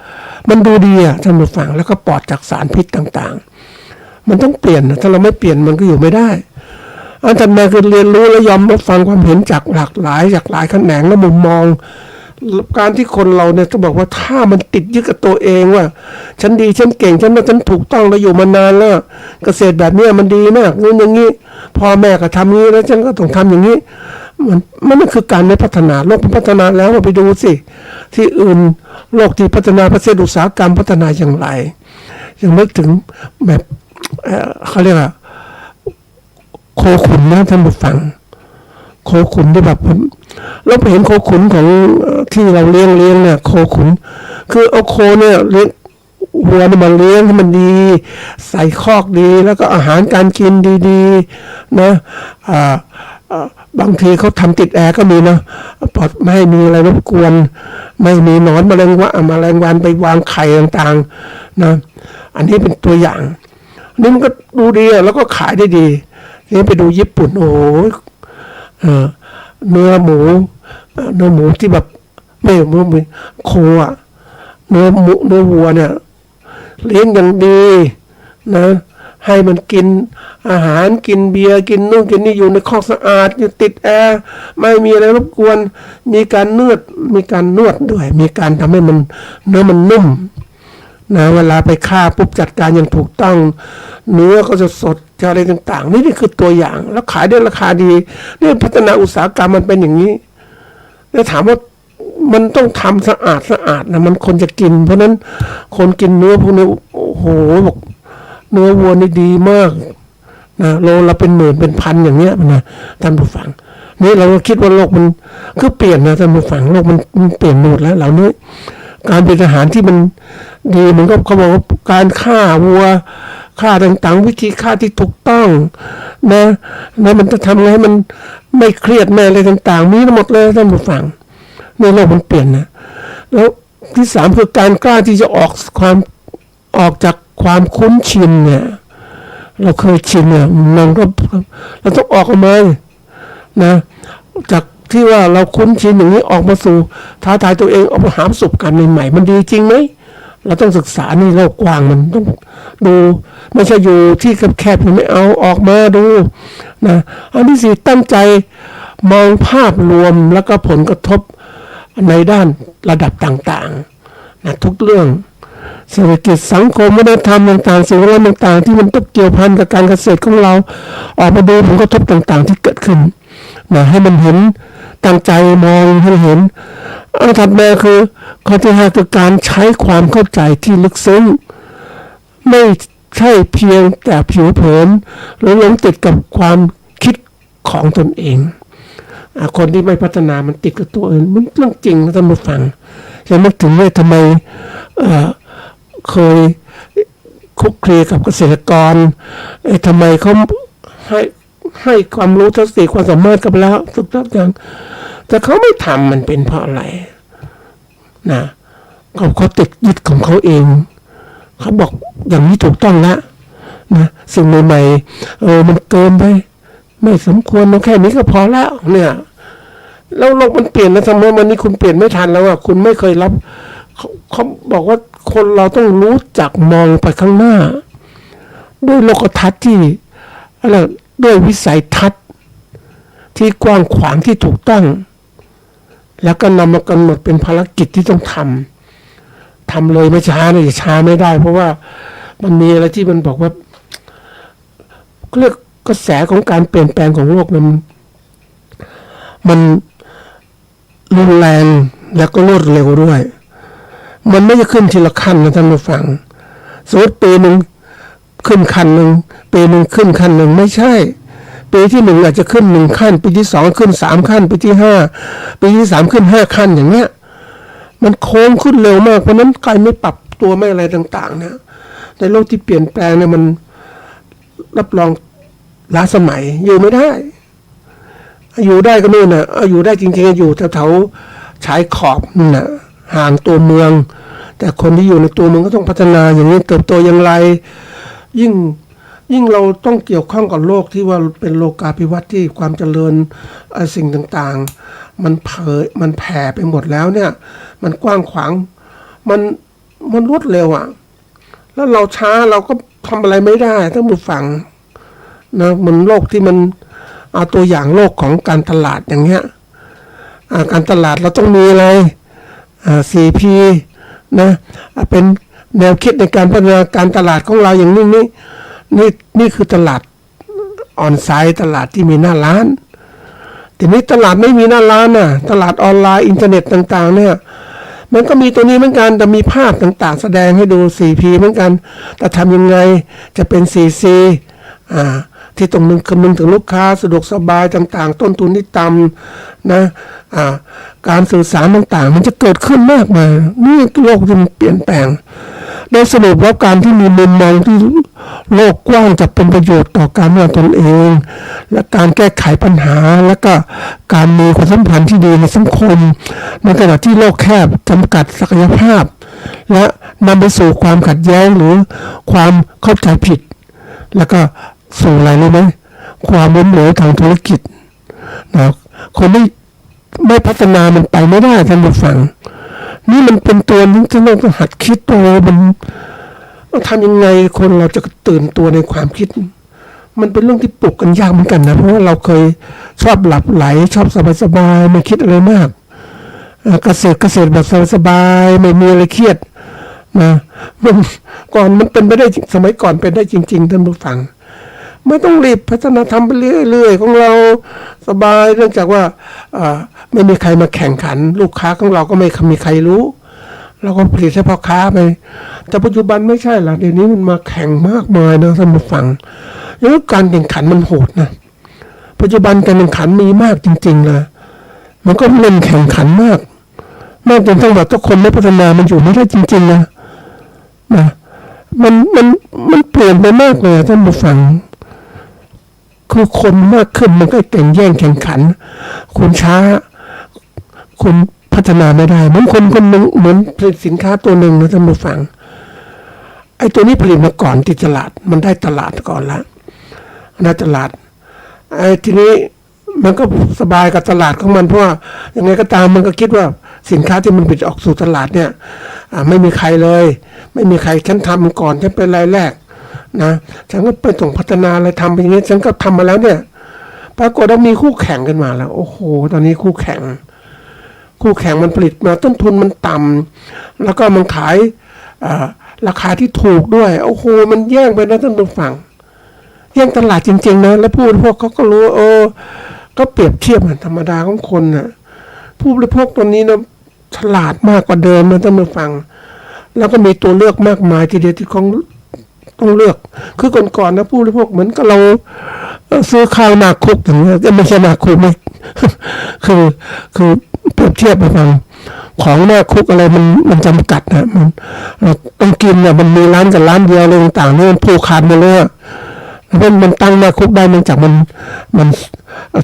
มันดูดีท่านผู้ฟังแล้วก็ปลอดจากสารพิษต่างๆมันต้องเปลี่ยนถ้าเราไม่เปลี่ยนมันก็อยู่ไม่ได้อันถัดมาคือเรียนรู้และยอมรับฟังความเห็นจากหลากหลายแขนงและมุมมองการที่คนเราเนี่ยต้องบอกว่าถ้ามันติดยึดกับตัวเองว่าฉันดีฉันเก่งฉันถูกต้องแล้วอยู่มานานแล้วเกษตรแบบนี้มันดีมากนู่นอย่างนี้พ่อแม่ก็ทำนี้แล้วฉันก็ต้องทำอย่างนี้มันคือการไม่พัฒนาโลกมันพัฒนาแล้วไปดูสิที่อื่นโลกที่พัฒนาประเทศอุตสาหกรรมพัฒนาอย่างไรยังนึกถึงแบบเขาเรียกว่าโคขุนนะท่านผู้ฟังโคขุนที่แบบเราไปเห็นโคขุนของที่เราเลี้ยงเนี่ยโคขุนคือเอาโคเนี่ยเลี้ยงวัวนี่มาเลี้ยงให้มันดีใส่คอกดีแล้วก็อาหารการกินดีๆนะบางทีเขาทำติดแอร์ก็มีนะปลอดไม่ให้มีอะไรรบกวนไม่มีหนอนแมลงวันไปวางไข่ต่างๆนะอันนี้เป็นตัวอย่างนี่มันก็ดูดีแล้วก็ขายได้ดีนี่ไปดูญี่ปุ่นโอ้เนื้อหมูที่แบบไม่โคเนื้อวัวเนี่ยเลี้ยงอย่างดีนะให้มันกินอาหารกินเบียร์กินนู่นกินนี่อยู่ในคอกสะอาดอยู่ติดแอร์ไม่มีอะไรรบกวนมีการนวดด้วยมีการทำให้มันเนื้อมันนุ่มนะเวลาไปฆ่าปุ๊บจัดการอย่างถูกต้องเนื้อก็จะสดจะอะไรต่างๆนี่คือตัวอย่างแล้วขายได้ราคาดีนี่พัฒนาอุตสาหกรรมมันเป็นอย่างนี้แล้วถามว่ามันต้องทำสะอาดนะมันคนจะกินเพราะนั้นคนกินเนื้อพวกนี้โอ้โหบอกเนื้อวัวนี่ดีมากนะโลละเป็นหมื่นเป็นพันอย่างเงี้ยนะท่านผู้ฟังนี่เราก็คิดว่าโลกมันคือเปลี่ยนนะท่านผู้ฟังโลกมันเปลี่ยนหมดแล้วเหล่านี้การเป็นอาหารที่มันดีมันก็เขาบอกว่าการฆ่าวัว ฆ่าต่างๆวิธีฆ่าที่ถูกต้องนะมันจะทำไงให้มันไม่เครียดไม่อะไรต่างๆมีทั้งหมดเลยท่านผู้ฟังในโลกมันเปลี่ยนนะแล้วที่สามคือการกล้าที่จะออกจากความคุ้นชินเนี่ยเราเคยชินเนี่ยเราต้องออกมานะจากที่ว่าเราคุ้นชินอย่างนี้ออกมาสู่ท้าทายตัวเองออกมาหาประสบการณ์ใหม่ๆมันดีจริงไหมเราต้องศึกษานี่โลกกว้างมันต้องดูไม่ใช่อยู่ที่แคบๆไม่เอาออกมาดูนะอันที่สี่ตั้งใจมองภาพรวมแล้วก็ผลกระทบในด้านระดับต่างๆนะทุกเรื่องเศรษฐกิจสังคมวัฒนธรรมต่างๆสิ่งแวดล้อมต่างๆที่มันต้องเกี่ยวพันกับการเกษตรของเราออกมาดูผลกระทบต่างๆที่เกิดขึ้นนะให้มันเห็นตั้งใจมองให้เห็นอันถัดมาคือข้อที่ห้าคือการใช้ความเข้าใจที่ลึกซึ้งไม่ใช่เพียงแต่ผิวเผินหรือหลงติดกับความคิดของตนเองคนที่ไม่พัฒนามันติดกับตัวอื่นมันเรื่องจริงนะท่านผู้ฟังยังนึกถึงว่าทำไมเคยคุกคลีกับเกษตรกรทำไมเขาให้ความรู้ทักษะความสามารถกับแล้วทุกอย่างแต่เขาไม่ทำมันเป็นเพราะอะไรนะเขาติดยึดของเขาเองเขาบอกอย่างนี้ถูกต้องแล้วนะสิ่งใหม่ๆมันเกินไปไม่สมควรแค่นี้ก็พอแล้วเนี่ยแล้วโลกมันเปลี่ยนนะทำไมวันนี้คุณเปลี่ยนไม่ทันแล้วคุณไม่เคยรับเขาบอกว่าคนเราต้องรู้จักมองไปข้างหน้าด้วยโลกทัศน์ที่อะไรด้วยวิสัยทัศน์ที่กว้างขวางที่ถูกต้องแล้วก็นำมากำหนดเป็นภารกิจที่ต้องทำเลยไม่ช้าเลยช้าไม่ได้เพราะว่ามันมีอะไรที่มันบอกว่าเรียกกระแสของการเปลี่ยนแปลงของโลกมันรุนแรงแล้วก็รวดเร็วด้วยมันไม่จะขึ้นทีละขั้นนะท่านผู้ฟังสมมติปีหนึ่งขึ้นขั้นหนึ่งปีหนึ่งขึ้นขั้นหนึ่งไม่ใช่ปีที่หนึ่งอาจจะขึ้น1ขั้นปีที่2ขึ้น3ขั้นปีที่5ปีที่3ขึ้น5ขั้นอย่างเงี้ยมันโค้งขึ้นเร็วมากเพราะนั้นใครไม่ปรับตัวไม่อะไรต่างๆเนี่ยในโลกที่เปลี่ยนแปลงเนี่ยมันรับรองล้าสมัยอยู่ไม่ได้อยู่ได้ก็นู่นน่ะอยู่ได้จริงๆอยู่แถวๆชายขอบนั่นน่ะห่างตัวเมืองแต่คนที่อยู่ในตัวเมืองก็ต้องพัฒนาอย่างนี้เติบโตอย่างไรยิ่งเราต้องเกี่ยวข้องกับโลกที่ว่าเป็นโลกาภิวัตน์ที่ความเจริญสิ่งต่างๆมันแผ่ไปหมดแล้วเนี่ยมันกว้างขวางมันรวดเร็วแล้วเราช้าเราก็ทำอะไรไม่ได้ท่านผู้ฟังนะมันโลกที่มันเอาตัวอย่างโลกของการตลาดอย่างเงี้ยการตลาดเราต้องมีอะไร4P นะเป็นแนวคิดในการพัฒนาการตลาดของเราอย่างนี่คือตลาดออนไซต์ตลาดที่มีหน้าร้านทีนี้ตลาดไม่มีหน้าร้านตลาดออนไลน์อินเทอร์เน็ตต่างๆเนี่ยมันก็มีตัวนี้เหมือนกันแต่มีภาพต่างๆแสดงให้ดู 4P เหมือนกันแต่ทำยังไงจะเป็น 4C ที่ตรงนึงคำนึงถึงลูกค้าสะดวกสบายต่างๆต้นทุนที่ต่ำนะการสื่อสารต่างๆมันจะเกิดขึ้นมากมายนี่โลกที่มันเปลี่ยนแปลงโดยสรุปว่าการที่มีมุมมองที่โลกกว้างจะเป็นประโยชน์ต่อการพัฒนาตนเองและการแก้ไขปัญหาและก็การมีความสัมพันธ์ที่ดีในสังคมในขณะที่โลกแคบจำกัดศักยภาพและนำไปสู่ความขัดแย้งหรือความเข้าใจผิดแล้วก็สู่อะไรรู้ไหมความล้มเหลวทางธุรกิจนะคนที่ไม่พัฒนามันไปไม่ได้ท่านผู้ฟังนี่มันเป็นตัวนึงที่เราต้องหัดคิดตัวมันทำยังไงคนเราจะตื่นตัวในความคิดมันเป็นเรื่องที่ปลุกกันยากเหมือนกันนะเพราะว่าเราเคยชอบหลับไหลชอบสบายๆไม่คิดอะไรมากเกษตรแบบสบายๆไม่มีอะไรเครียดนะมันเป็นไปได้สมัยก่อนเป็นได้จริงๆท่านผู้ฟังไม่ต้องรีบพัฒนาทำไปเรื่อยๆของเราสบายเนื่องจากว่าไม่มีใครมาแข่งขันลูกค้าของเราก็ไม่มีใครรู้เราก็ผลิตให้พ่อค้าไปแต่ปัจจุบันไม่ใช่หรอกเดี๋ยวนี้มันมาแข่งมากมายนะท่านผู้ฟังแล้วการแข่งขันมันโหดนะปัจจุบันการแข่งขันมีมากจริงๆนะมันก็เล่นแข่งขันมากจนต้องแบบทุกคนไม่พัฒนามันอยู่ไม่ได้จริงๆนะ มันเปลี่ยนไปมากเลยท่านผู้ฟังคือคนมากขึ้นมันก็แข่งแย่งแข่งขันคุณช้าคุณพัฒนาไม่ได้เหมือนคนคนหนึ่งเหมือนผลิตสินค้าตัวหนึ่งนะท่านผู้ฟังไอ้ตัวนี้ผลิตมาก่อนที่ตลาดมันได้ตลาดก่อนละได้ตลาดไอ้ทีนี้มันก็สบายกับตลาดของมันเพราะว่ายังไงก็ตามมันก็คิดว่าสินค้าที่มันผลิตออกสู่ตลาดเนี่ยไม่มีใครเลยไม่มีใครฉันทำมันก่อนฉันเป็นรายแรกนะฉันก็ไปส่งพัฒนาอะไรทำไปอย่างนี้ฉันก็ทำมาแล้วเนี่ยปรากฏว่ามีคู่แข่งกันมาแล้วโอ้โหตอนนี้คู่แข่งมันผลิตมาต้นทุนมันต่ำแล้วก็มันขายราคาที่ถูกด้วยโอ้โหมันแย่งไปนะท่านผู้ฟังแย่งตลาดจริงๆนะแล้วผู้บริโภคเขาก็รู้ก็เปรียบเทียบกันธรรมดาของคนนะผู้บริโภคตัวนี้นะฉลาดมากกว่าเดิมนะท่านผู้ฟังแล้วก็มีตัวเลือกมากมายทีเดียวที่ของต้องเลือกคือก่อนๆนะผู้บริโภคเหมือนกับเราซื้อข้าวหน้าคุกอย่างเงี้ยไม่ใช่หน้าคุกไม่ คือเปรียบเทียบไปฟังของหน้าคุกอะไรมันจำกัดนะมันเราต้องกินเนี่ยมันมีร้านกับร้านเดียวอะไรต่างๆนี่มันผูกขาดหมดเลยมันตั้งหน้าคุกได้เนื่องจากมัน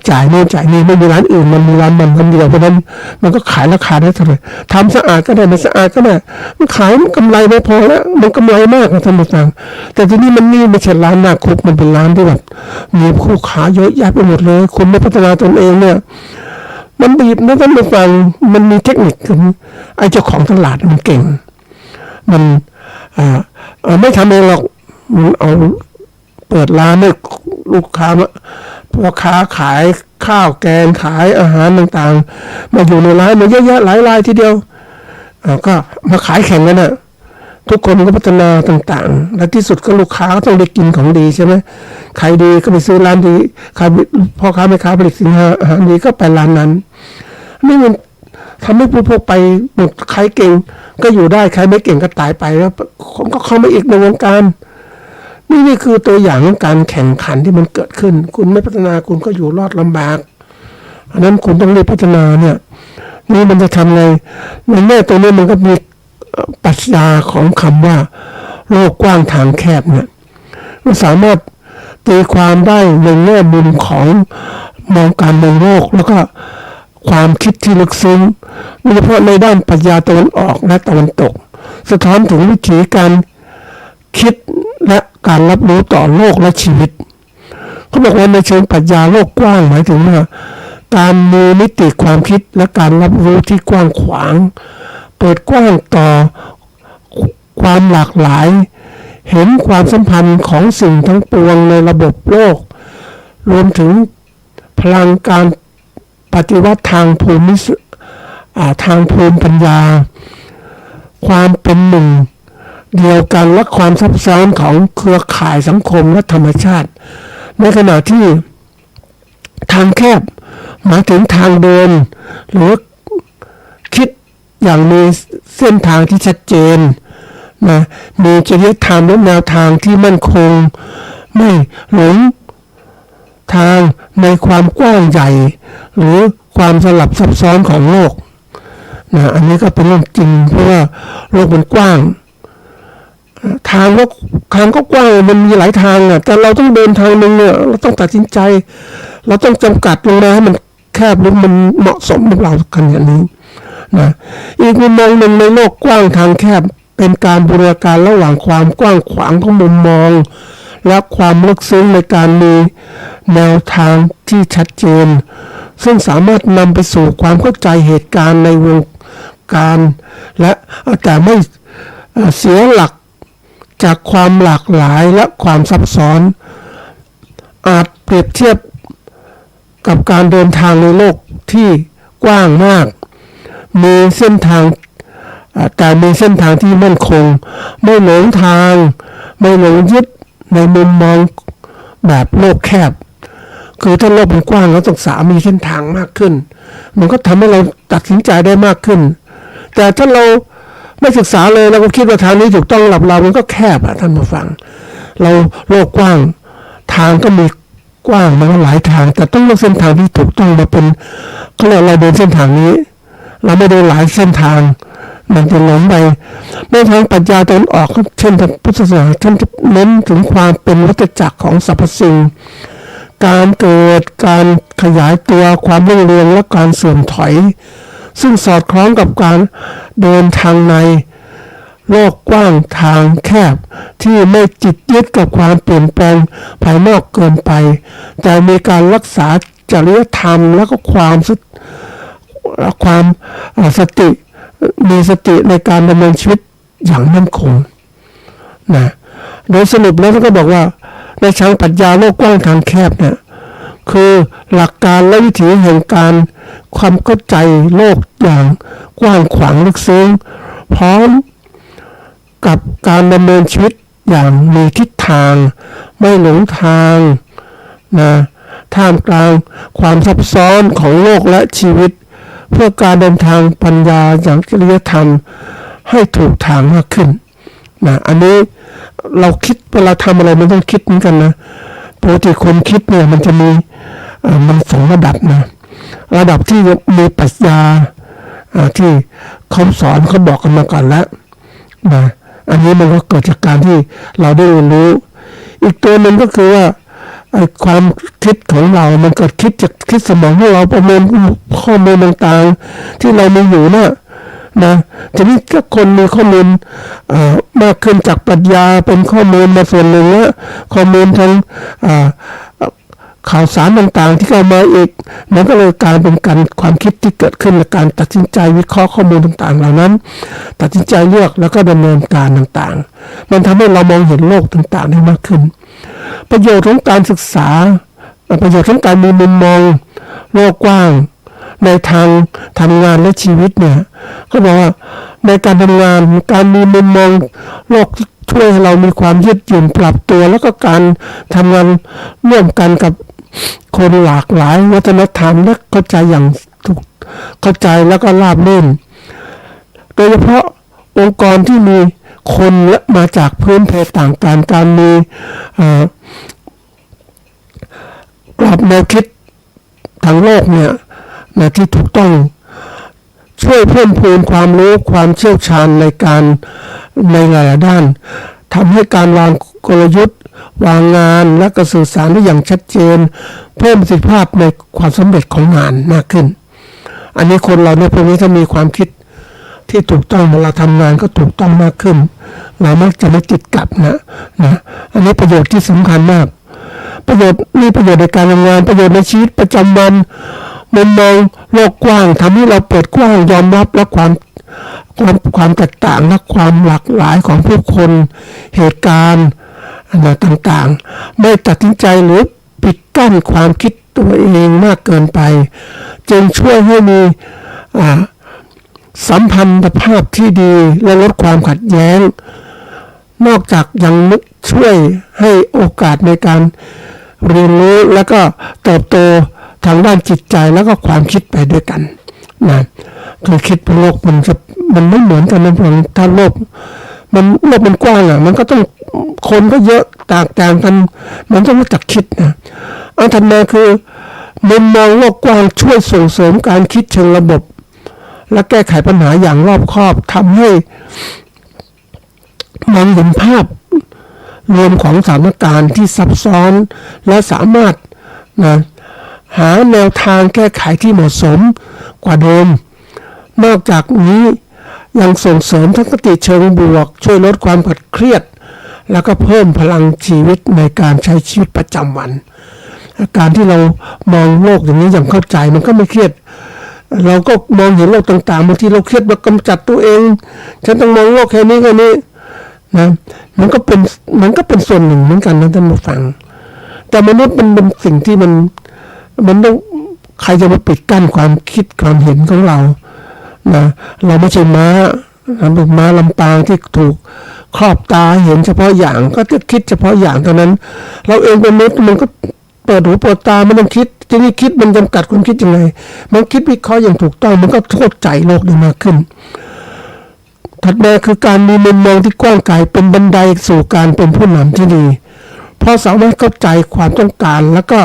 จ่ายโน่นจ่ายนี่ไม่มีร้านอื่นมันมีร้านมันคนเดียวเพราะนั้นมันก็ขายราคาได้เท่าไหร่ทำสะอาดก็ได้ไม่สะอาดก็ได้มันขายมันกำไรไม่พอแล้วมันกำไรมากนะท่านผู้ฟังแต่ทีนี้มันนี่ไม่ใช่ร้านหน้าคุกมันเป็นร้านที่แบบมีคู่ค้าเยอะแยะไปหมดเลยคุณไม่พัฒนาตนเองเนี่ยมันบีบนะท่านผู้ฟังมันมีเทคนิคคือไอ้เจ้าของตลาดมันเก่งมันไม่ทำเองหรอกมันเอาเปิดร้านให้ลูกค้าพ่อค้าขายข้าวแกงขายอาหารต่างๆมาอยู่ในร้านมันเยอะแยะหลายรายทีเดียวก็มาขายแข่งกันนะทุกคนก็พัฒนาต่างๆและที่สุดก็ลูกค้าก็ต้องได้กินของดีใช่ไหมใครดีก็ไปซื้อร้านดีใครพ่อค้าแม่ค้าผลิตสินค้าอาหารดีก็ไปร้านนั้นนี่มันทำให้ผู้พกไปหมดใครเก่งก็อยู่ได้ใครไม่เก่งก็ตายไปแล้วคนก็เข้ามาอีกในวงการนี่คือตัวอย่างของการแข่งขันที่มันเกิดขึ้นคุณไม่พัฒนาคุณก็อยู่รอดลำบากอันนั้นคุณต้องรีบพัฒนาเนี่ยนี่มันจะทำไงในแง่ตรงนี้มันก็มีปรัชญาของคำว่าโลกกว้างทางแคบเนี่ยมันสามารถตีความได้ในแง่มุมของมองการมองโลกแล้วก็ความคิดที่ลึกซึ้งโดยเฉพาะในด้านปรัชญาตะวันออกและตะวันตกสะท้อนถึงวิถีการคิดและการรับรู้ต่อโลกและชีวิตเขาบอกว่าในเชิงปรัชญาโลกกว้างหมายถึงว่าการมีมิติความคิดและการรับรู้ที่กว้างขวางเปิดกว้างต่อความหลากหลายเห็นความสัมพันธ์ของสิ่งทั้งปวงในระบบโลกรวมถึงพลังการปฏิวัติทางภูมิปัญญาความเป็นหนึ่งเดียวกันและความซับซ้อนของเครือข่ายสังคมและธรรมชาติในขณะที่ทางแคบหมายถึงทางเดินหรือคิดอย่างมีเส้นทางที่ชัดเจนนะมีจริยธรรมและแนวทางที่มั่นคงไม่หลงทางในความกว้างใหญ่หรือความสลับซับซ้อนของโลกนะอันนี้ก็เป็นเรื่องจริงเพราะว่าโลกมันกว้างทางก็กว้างมันมีหลายทางแต่เราต้องเดินทางนึงเนี่ยเราต้องตัดสินใจเราต้องจำกัดลงมาให้มันแคบหรือมันเหมาะสมกับเรากันอย่างนี้นะอีกมุมมองหนึ่งในโลกกว้างทางแคบเป็นการบูรณาการระหว่างความกว้างขวางของมุมมองและความลึกซึ้งในการมีแนวทางที่ชัดเจนซึ่งสามารถนำไปสู่ความเข้าใจเหตุการณ์ในวงการและแต่ไม่เสียหลักจากความหลากหลายและความซับซ้อนอาจเปรียบเทียบกับการเดินทางในโลกที่กว้างมากมีเส้นทางแต่มีเส้นทางที่มั่นคงไม่หลงทางไม่หลงยึดในมุมมองแบบโลกแคบคือถ้าโลกมันกว้างแล้วต้องมีเส้นทางมากขึ้นมันก็ทำให้เราตัดสินใจได้มากขึ้นแต่ถ้าเราไม่ศึกษาเลยเราก็คิดว่าทางนี้ถูกต้องหลับเรามันก็แคบท่านผู้ฟังเราโลกกว้างทางก็มีกว้างมันก็หลายทางแต่ต้องเลือกเส้นทางที่ถูกต้องมาเป็นเขาเรียกเราเดินเส้นทางนี้เราไม่เดินหลายเส้นทาง มันจะหลงไปในทางปรัชญาตะวันออกเช่นทางพุทธศาสนาท่านจะเน้นถึงความเป็นวัฏจักรของสรรพสิ่งการเกิดการขยายตัวความรุ่งเรืองและการเสื่อมถอยซึ่งสอดคล้องกับการเดินทางในโลกกว้างทางแคบที่ไม่จิตยึดกับความเปลี่ยนแปลงภายนอกเกินไปแต่มีการรักษาจริยธรรมและก็ความสติมีสติในการดำเนินชีวิตอย่างมั่นคงนะโดยสรุปแล้วก็บอกว่าในทางปรัชญาโลกกว้างทางแคบเนี่ยคือหลักการและวิถีแห่งการความเข้าใจโลกอย่างกว้างขวางลึกซึ้งพร้อมกับการดำเนินชีวิตอย่างมีทิศทางไม่หลงทางนะท่ามกลางความซับซ้อนของโลกและชีวิตเพื่อการเดินทางปัญญาอย่างจริยธรรมให้ถูกทางมากขึ้นนะอันนี้เราคิดเวลาทำอะไรมันต้องคิดเหมือนกันนะปกติคนคิดเนี่ยมันจะมีมันสองระดับนะระดับที่มีปรัชญาที่เขาสอนเขาบอกกันมาก่อนแล้วนะอันนี้มันก็เกิดจากการที่เราได้เรียนรู้อีกตัวหนึ่งก็คือว่าความคิดของเรามันเกิดคิดจากคิดสมองของเราประเมินข้อมูลต่างๆที่เรามีอยู่นะทีนี้ถ้าคนมีข้อมูลมากขึ้นจากปรัชญาเป็นข้อมูลมาส่วนหนึ่งแล้วข้อมูลทางข่าวสารต่างๆที่เข้ามาอีกมันก็เลยกลายเป็นการความคิดที่เกิดขึ้นและการตัดสินใจวิเคราะห์ข้อมูลต่างๆเหล่านั้นตัดสินใจเลือกแล้วก็ดำเนินการต่างๆมันทำให้เรามองเห็นโลกต่างๆได้มากขึ้นประโยชน์ของการศึกษาประโยชน์ของการมีมุมมองโลกกว้างในทางทำงานและชีวิตเนี่ยเขาบอกว่าในการทำงานการมีมุมมองโลกช่วยให้เรามีความยืดหยุ่นปรับตัวแล้วก็การทำงานร่วมกันกับคนหลากหลายวัฒนธรรมและเข้าใจอย่างถูกเข้าใจแล้วก็ราบรื่นโดยเฉพาะองค์กรที่มีคนและมาจากพื้นเพต่างกันการมีกรอบแนวคิดทางโลกเนี่ยนะที่ถูกต้องช่วยเพิ่มพูนความรู้ความเชี่ยวชาญในหลายด้านทำให้การวางกลยุทธ์วางงานและก็สื่อสารได้อย่างชัดเจนเพิ่มประสิทธิภาพในความสำเร็จของงานมากขึ้นอันนี้คนเราในพวกนี้ถ้ามีความคิดที่ถูกต้องเวลาทำงานก็ถูกต้องมากขึ้นเรามักจะไม่ติดกับนะอันนี้ประโยชน์ที่สำคัญมากประโยชน์ในการทำงานประโยชน์ในชีวิตประจำวันมุมมองโลกกว้างทำให้เราเปิดกว้างยอมรับและความแตกต่างและความหลากหลายของผู้คนเหตุการณ์ต่างๆไม่ตัดสินใจหรือปิดกั้นความคิดตัวเองมากเกินไปจึงช่วยให้มีสัมพันธภาพที่ดีและลดความขัดแย้งนอกจากยังช่วยให้โอกาสในการเรียนรู้และก็เติบโตทางด้านจิตใจแล้วก็ความคิดไปด้วยกันนะคือคิดเป็นโลกมันไม่เหมือนกันนะผมถ้าโลกมันกว้างมันก็ต้องคนก็เยอะต่างกันมันต้องรู้จักคิดนะอันถัดมาคือมุมมองโลกกว้างช่วยส่งเสริมการคิดเชิงระบบและแก้ไขปัญหาอย่างรอบคอบทำให้มองเห็นภาพรวมของสถานการณ์ที่ซับซ้อนและสามารถหาแนวทางแก้ไขที่เหมาะสมกว่าเดิมนอกจากนี้ยังส่งเสริมทัศนคติเชิงบวกช่วยลดความเครียดแล้วก็เพิ่มพลังชีวิตในการใช้ชีวิตประจำวันการที่เรามองโลกอย่างนี้อย่างเข้าใจมันก็ไม่เครียดเราก็มองเห็นโลกต่างๆบางทีเราเครียดว่ากำจัดตัวเองฉันต้องมองโลกแค่นี้นะมันก็เป็นส่วนหนึ่งเหมือนกันนะท่านผู้ฟังแต่มนุษย์มันเป็นสิ่งที่มันต้องใครจะมาปิดกั้นความคิดความเห็นของเรานะเราไม่ใช่ม้าเป็นม้าลำปางที่ถูกครอบตาเห็นเฉพาะอย่างก็จะคิดเฉพาะอย่างเท่านั้นเราเองเป็นมนุษย์มันก็เปิดหูเปิดตามันต้องคิดทีนี้คิดมันจำกัดความคิดยังไงมันคิดวิเคราะห์อย่างถูกต้องมันก็เข้าใจโลกได้มากขึ้นถัดมาคือการมีมุมมองที่กว้างไกลเป็นบันไดสู่การเป็นผู้นำที่ดีเพราะสามารถเข้าใจความต้องการและก็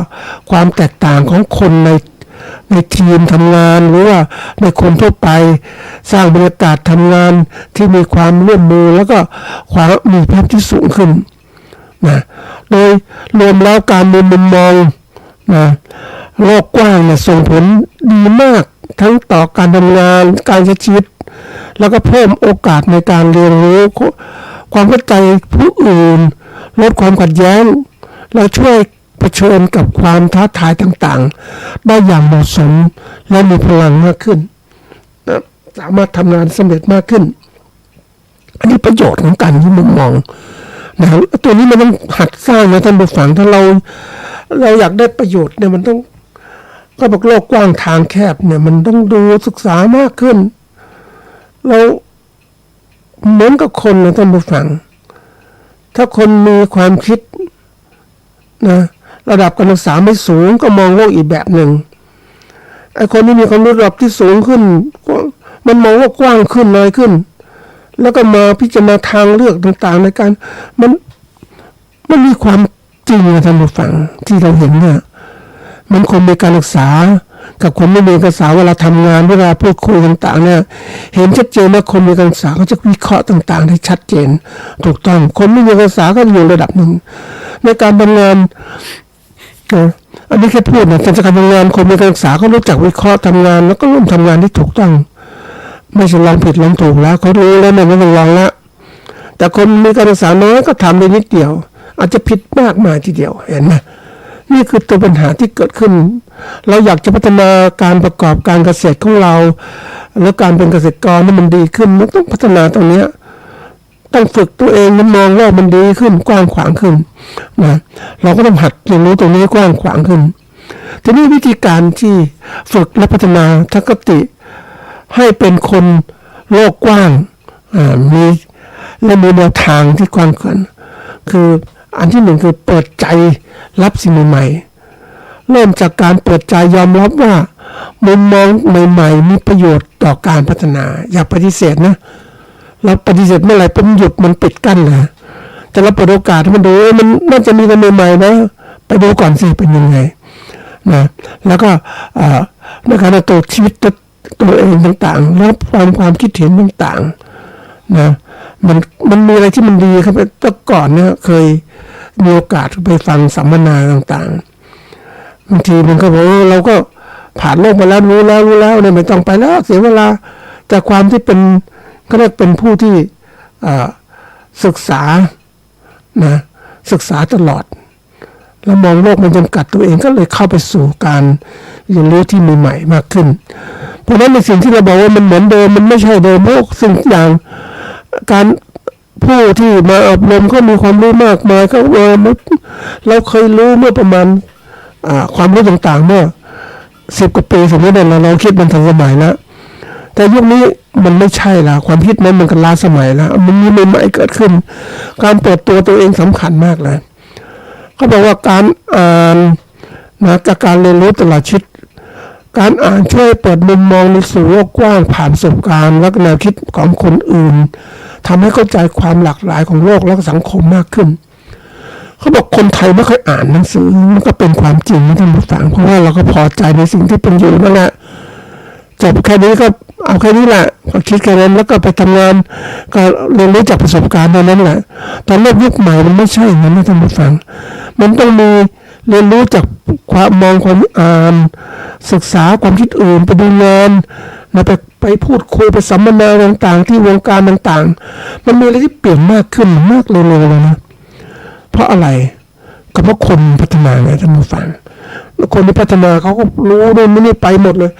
ความแตกต่างของคนใน ในทีมทำงานหรือว่าในคนทั่วไปสร้างบรรยากาศทำงานที่มีความร่วมมือแล้วก็ความมีภาพที่สูงขึ้นนะโดยรวมแล้วการมีมุมมองนะโลกกว้างเนี่ยส่งผลดีมากทั้งต่อการทำงานการใช้ชีวิตแล้วก็เพิ่มโอกาสในการเรียนรู้ความเข้าใจผู้อื่นลดความขัดแย้งและช่วยเผชิญกับความท้าทายต่างๆได้อย่างเหมาะสมและมีพลังมากขึ้นนะสามารถทำงานสำเร็จมากขึ้นอันนี้ประโยชน์ของการที่มุมมองนะตัวนี้มันต้องหัดสร้างนะท่านผู้ฟังถ้าเราอยากได้ประโยชน์เนี่ยมันต้องก็บอกโลกกว้างทางแคบเนี่ยมันต้องดูศึกษามากขึ้นเราเหมือนกับคนนะท่านผู้ฟังถ้าคนมีความคิดนะระดับการศึกษาไม่สูงก็มองโลกอีกแบบหนึ่งไอ้คนที่มีความรู้ระดับที่สูงขึ้นมันมองโลกกว้างขึ้นน้อยขึ้นแล้วก็มาพิจารณาทางเลือกต่างๆในการมันมีความจริงนะท่านผู้ฟังที่เราเห็นเนี่ยมันคนมีการศึกษากับคนไม่มีการศึกษาเวลาทำงานเวลาพูดคุยต่างๆเนี่ยเห็นชัดเจนว่าคนมีการศึกษาเขาจะวิเคราะห์ต่างๆได้ชัดเจนถูกต้องคนไม่มีการศึกษาก็อยู่ระดับหนึ่งในการทำงานอันนี้แค่พูดนะแต่การทำงานคนมีการศึกษาเขารู้จักวิเคราะห์ทำงานแล้วก็ร่วมทำงานที่ถูกต้องไม่ใช่ลองผิดลองถูกแล้วเขารู้แล้วไม่ต้องลองแล้วแต่คนมีการศึกษาน้อยก็ทำได้นิดเดียวอาจจะผิดมากมายทีเดียวเห็นไหมนี่คือตัวปัญหาที่เกิดขึ้นเราอยากจะพัฒนาการประกอบการเกษตรของเราแล้วการเป็นเกษตรกรให้มันดีขึ้นมันต้องพัฒนาตรงนี้ต้องฝึกตัวเองมองโลกมันดีขึ้นกว้างขวางขึ้นนะเราก็ต้องหัดเรียนรู้ตรงนี้กว้างขวางขึ้นทีนี้วิธีการที่ฝึกและพัฒนาทัศนคติให้เป็นคนโลกกว้างมีและมีแนวทางที่กว้างขึ้นคืออันที่หนึ่งคือเปิดใจรับสิ่งใหม่ๆเริ่มจากการเปิดใจยอมรับว่ามุมมองใหม่ๆมีประโยชน์ต่อการพัฒนาอย่าปฏิเสธนะเราปฏิเสธเมื่อไหร่เป็นหยุดมันปิดกั้นเลยแต่เราเปิดโอกาสให้มันดูมันน่าจะมีกันใหม่ๆนะไปดูก่อนสิเป็นยังไงนะแล้วก็ในการตัวชีวิตตัวเองต่างๆแล้วความคิดเห็นต่างๆนะมันมีอะไรที่มันดีครับแต่ก่อนเนี่ยเคยมีโอกาสไปฟังสัมมนาต่างๆบางทีมันก็บอกเราก็ผ่านโลกมาแล้วรู้แล้วเนี่ยไม่ต้องไปแล้วเสียเวลาจากความที่เป็นก็เรียกเป็นผู้ที่ศึกษานะศึกษาตลอดแล้วมองโลกมันจำกัดตัวเองก็เลยเข้าไปสู่การเรียนรู้ที่ใหม่ๆมากขึ้นเพราะฉะนั้นในสิ่งที่เราบอกว่ามันเหมือนเดิมมันไม่ใช่เดิมโลกสิ่งอย่างการผู้ที่มาอบรมเขามีความรู้มากมายเขาเราเคยรู้เมื่อประมาณความรู้ต่างๆเมื่อ10 กว่าปีสมมติเราคิดมันทันสมัยแล้วแต่ยุคนี้มันไม่ใช่ละความคิดนั้นมันก็ล้าสมัยแล้วมันมีใหม่ๆเกิดขึ้นการเปิดตัวเองสำคัญมากเลยเขาบอกว่าการอ่านนะจากการเรียนรู้ตลอดชีวิตการอ่านช่วยเปิดมุมมองในสู่โลกกว้างผ่านประสบการณ์และแนวคิดของคนอื่นทำให้เข้าใจความหลากหลายของโลกและสังคมมากขึ้นเขาบอกคนไทยไม่ค่อยอ่านหนังสือมันก็เป็นความจริงนะท่านผู้ฟังเพราะว่าเราก็พอใจในสิ่งที่เป็นอยู่นั่นแหละจบแค่นี้ก็เอาแค่นี้แหละก็คิดแค่นั้นแล้วก็ไปทำงานก็เรียนรู้จากประสบการณ์นั้นแหละตอนโลกยุคใหม่มันไม่ใช่อย่างนั้นนะท่านผู้ฟังมันต้องมีเรียนรู้จากความมองความอ่านศึกษาความคิดอื่นไปดูงานนะไปพูดคุยไปสัมมนาต่างๆที่วงการต่างๆมันมีอะไรที่เปลี่ยนมากขึ้นมากเร็วๆเลยนะเพราะอะไรก็เพราะคนพัฒนาไงท่านผู้ฟังคนที่พัฒนาเขาก็รู้ด้วยไม่ได้ไปหมดเลย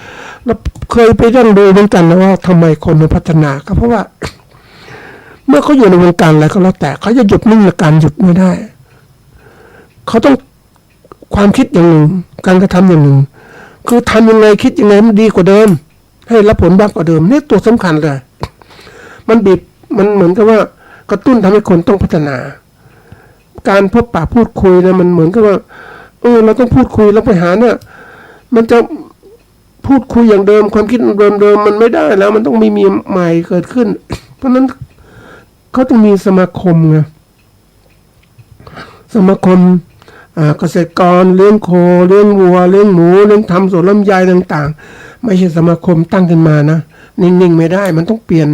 แล้วเคยไปนั่งดูเหมือนกันนะว่าทำไมคนมันพัฒนาก็เพราะว่าเมื่อเขาอยู่ในวงการอะไรก็แล้วแต่เขาจะหยุดนิ่งและการหยุดไม่ได้เขาต้องความคิดอย่างหนึ่งการกระทำอย่างหนึ่งคือทำยังไงคิดยังไงมันดีกว่าเดิมให้รับผลมากกว่าเดิมนี่ตัวสำคัญเลยมันบีบมันเหมือนกับว่ากระตุ้นทำให้คนต้องพัฒนาการพบปะพูดคุยเนี่ยมันเหมือนกับว่าเราต้องพูดคุยแล้วไปหาเนี่ยมันจะพูดคุยอย่างเดิมความคิดเดิมมันไม่ได้แล้วมันต้องมีใหม่เกิดขึ้นเพราะนั้นเขาต้องมีสมาคมไงสมาคม เกษตรกรเลี้ยงโคเลี้ยงวัวเลี้ยงหมูเลี้ยงทำสวนลำไยต่างๆไม่ใช่สมาคมตั้งขึ้นมานะนิ่งๆไม่ได้มันต้องเปลี่ยน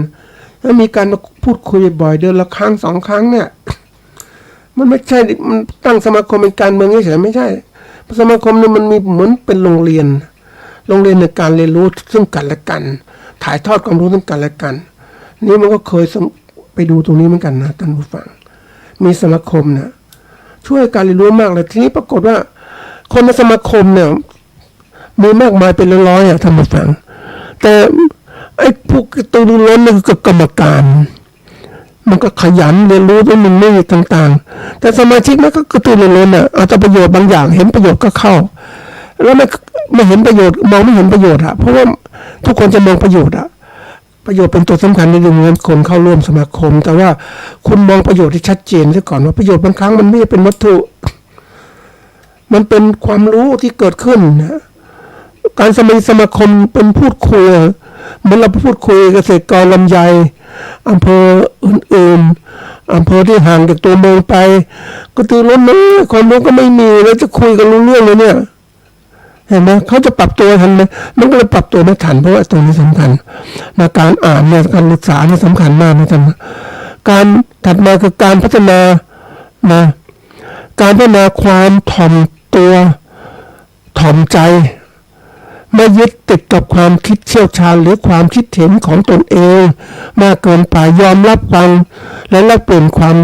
ถ้ามีการมาพูดคุยบ่อยเดือนละครั้ง2 ครั้งเนี่ยมันไม่ใช่มันตั้งสมาคมเป็นการเมืองเฉยๆไม่ใช่สมาคมเนี่ยมันมีเหมือนเป็นโรงเรียนในการเรียนรู้ซึ่งกันและกันถ่ายทอดความรู้ซึ่งกันและกันนี่มันก็เคยไปดูตรงนี้เหมือนกันนะท่านผู้ฟังมีสมาคมเนี่ยช่วยการเรียนรู้มากเลยทีนี้ปรากฏว่าคนในสมาคมเนี่ยมีมากมายเป็นร้อยๆท่านผู้ฟังแต่ไอ้พวกตัวรู้ล้นนี่คือกรรมการมันก็ขยันเรียนรู้ด้วยมันนี่ต่างๆแต่สมาชิกมันก็กระตือรือร้นเอาแต่ประโยชน์บางอย่างเห็นประโยชน์ก็เข้าแล้วไม่เห็นประโยชน์มองไม่เห็นประโยชน์เพราะว่าทุกคนจะมองประโยชน์ประโยชน์เป็นตัวสำคัญในเรื่องคนเข้าร่วมสมาคมแต่ว่าคุณมองประโยชน์ที่ชัดเจนซะก่อนว่าประโยชน์บางครั้งมันไม่เป็นวัตถุมันเป็นความรู้ที่เกิดขึ้นนะการสมาคมเป็นพูดคุยเหมือนเราพูดคุยเกษตรกรลำไยอำเภออื่นๆอำเภอที่ห่างจากตัวเมืองไปก็ตื่นร้อนนะความรู้ก็ไม่มีแล้วจะคุยกันรู้เรื่องเลยเนี่ยเห็นไหมเขาจะปรับตัวทันไหมมันก็เลยปรับตัวไม่ทันเพราะว่าตรงนี้สำคัญนะการอ่านเนี่ยการศึกษาเนี่ยสำคัญมากนะท่านการถัดมาคือการพัฒนานะการพัฒนาความถ่อมตัวถ่อมใจไม่ยึดติดกับความคิดเชี่ยวชาญหรือความคิดเห็นของตนเองมากเกินไปยอมรับฟังและแลกเปลี่ยนความ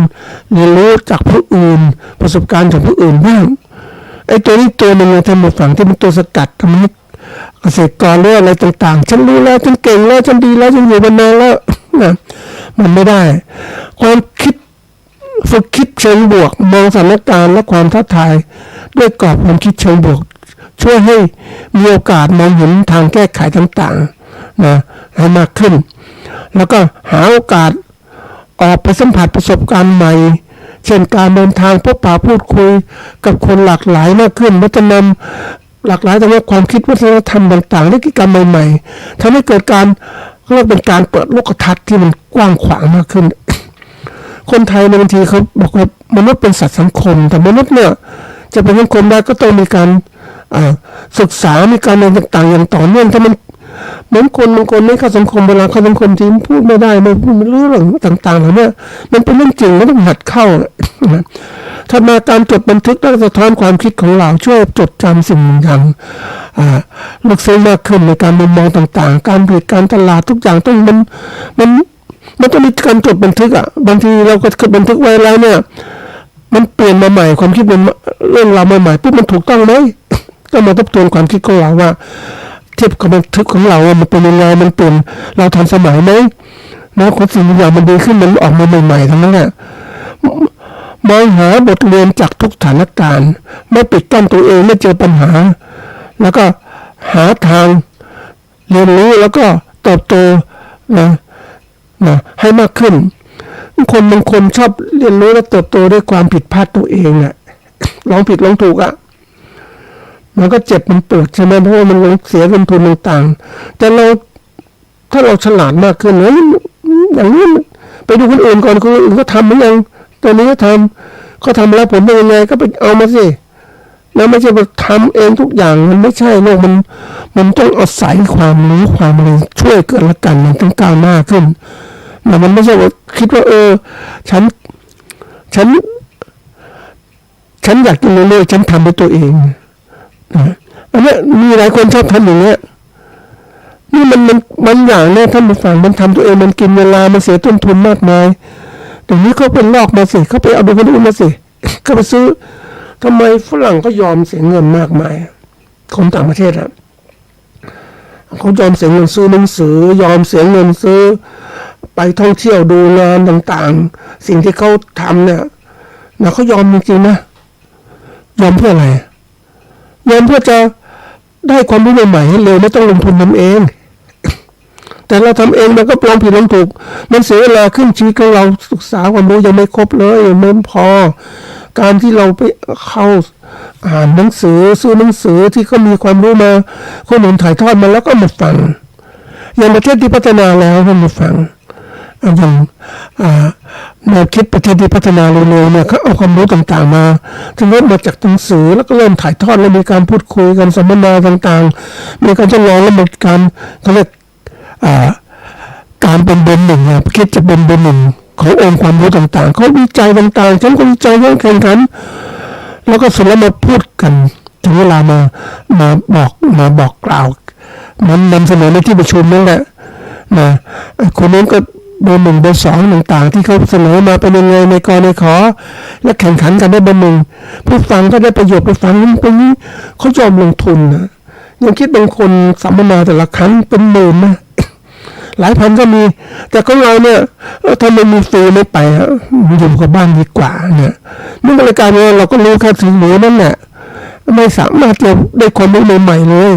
เรียนรู้จากผู้อื่นประสบการณ์จากผู้อื่นบ้างไอ้ตัวนี้ตัวหนึ่งท่านผู้ฟังที่เป็นตัวสกัดทำให้เกษตรกรหรืออะไรต่างๆฉันรู้แล้วฉันเก่งแล้วฉันดีแล้วฉันอยู่มานานแล้วนะมันไม่ได้ความคิดฝึกคิดเชิงบวกมองสถานการณ์และความท้าทายด้วยกรอบความคิดเชิงบวกช่วยให้มีโอกาสมองเห็นทางแก้ไขต่างๆนะให้มากขึ้นแล้วก็หาโอกาสออกไปสัมผัสประสบการณ์ใหม่เช่นการเดินทางพบปะพูดคุยกับคนหลากหลายมากขึ้นวัฒนธรรมหลากหลายทางความคิดวัฒนธรรมต่างๆและกิจกรรมใหม่ๆทำให้เกิดการเรียกเป็นการเปิดโลกทัศน์ที่มันกว้างขวางมากขึ้น คนไทยบางทีเขาบอกว่ามนุษย์เป็นสัตว์สังคมแต่มนุษย์เนี่ยจะเป็นสังคมได้ก็ต้องมีการศึกษามีการเรียนต่างๆอย่างต่อเนื่องถ้ามันเหมือนคนบางคนไม่เข้าสังคมเวลาเข้าสังคมที่พูดไม่ได้ไม่พูดไม่รู้เรื่องต่างๆเหล่านี้มันเป็นเรื่องจริงแล้วต้องหัดเข้าถ้ามาการจดบันทึกและสะท้อนความคิดของเราช่วยจดจำสิ่งอย่างลึกซึ้งมากขึ้นในการมุมมองต่างๆการผลิตการตลาดทุกอย่างต้องมันต้องมีการจดบันทึกบางทีเราก็จดบันทึกไว้แล้วเนี่ยมันเปลี่ยนมาใหม่ความคิดเป็นเรื่องราวใหม่ๆปุ๊บมันถูกต้องไหมก็มาทบทวนความคิดของเราว่าเทียบกับบันทึกของเราว่ามันเป็นยังไงมันเปลี่ยนเราทันสมัยไหมนะคนสิ่งอย่างมันดีขึ้นมันออกมาใหม่ๆทั้งนั้นแหละมองหาบทเรียนจากทุกสถานการณ์ไม่ปิดกั้นตัวเองไม่เจอปัญหาแล้วก็หาทางเรียนรู้แล้วก็เติบโตนะให้มากขึ้นคนบางคนชอบเรียนรู้และเติบโตด้วยความผิดพลาดตัวเองลองผิดลองถูกมันก็เจ็บมันปวดใช่ไหมเพราะว่ามันเสียเงินทุนต่างๆแต่เราถ้าเราฉลาดมากขึ้นอย่างนี้ไปดูคนอื่นก่อนคนอื่นก็ทำเหมือนกันตัวนี้ก็ทำเขาทำแล้วผลเป็นยังไงก็ไปเอามาสิแล้วไม่ใช่ว่าทำเองทุกอย่างมันไม่ใช่โลกมันต้องอาศัยความรู้ความอะไรช่วยเกิดละกันมันต้องก้าวหน้าขึ้นมันไม่ใช่ว่าคิดว่าฉันอยากกินเรื่อยๆฉันทำด้วยตัวเองอันนี้มีหลายคนชอบทำอย่างเงี้ยนี่มันอย่างเนี่ยท่านผู้ฟังมันทำตัวเองมันกินเวลามันเสียต้นทุนมากมายแต่นี้เขาเป็นลอกมาสิเขาไปเอาดูคนอื่นมาสิเขาไปซื้อทำไมฝรั่งก็ยอมเสียเงินมากมายคนต่างประเทศเขายอมเสียเงินซื้อหนังสือยอมเสียเงินซื้อไปท่องเที่ยวดูงานต่างๆสิ่งที่เขาทำเนี่ยนะเขายอมจริงๆนะยอมเพื่ออะไรยอมเพื่อจะได้ความรู้ใหม่ๆให้เร็วไม่ต้องลงทุนทำเองแต่เราทำเองมันก็ลองผิดลองถูกมันเสียเวลาขึ้นชีวิตของเราศึกษาความรู้ยังไม่ครบเลยไม่พอการที่เราไปเข้าอ่านหนังสือซื้อหนังสือที่เขามีความรู้มาคนอื่นถ่ายทอดมาแล้วก็มาฟังอย่างประเทศที่พัฒนาแล้วมาฟัง อย่างแนวคิดประเทศที่พัฒนาเร็วๆเนี่ยเขาเอาความรู้ต่างๆมาถึงเริ่มมาจากหนังสือแล้วก็เริ่มถ่ายทอดแล้วมีการพูดคุยกันสัมมนาต่างๆมีการทดลองแล้วมีการเขาเรียกการเป็นเบอร์หนึ่งคิดจะเป็นเบอร์หนึ่งขององค์ความรู้ต่างๆเขาวิจัยต่างๆฉันก็วิจัยแข่งขันแล้วก็สุดแล้วมาพูดกันถึงเวลามาบอกกล่าวมันนำเสนอในที่ประชุมนั่นแหละนะคนนั้นก็เบอร์หนึ่งเบอร์สองต่างๆที่เขาเสนอมาเป็นยังไงในกรในขอและแข่งขันกันได้เบอร์หนึ่งผู้ฟังก็ได้ประโยชน์ไปฟังตรงนี้เขายอมลงทุนนะยังคิดบางคนสัมมนาแต่ละครั้งเป็นหมื่นนะหลายพันก็มีแต่ของเราเนี่ยถ้ามันมีฟรีไม่ไปอยู่กับบ้านดีกว่าเนี่ยนี่บริการเนี่ยเราก็รู้แค่ถึงหนูนั่นแหละไม่สามารถจะได้ความรู้ใหม่ๆเลย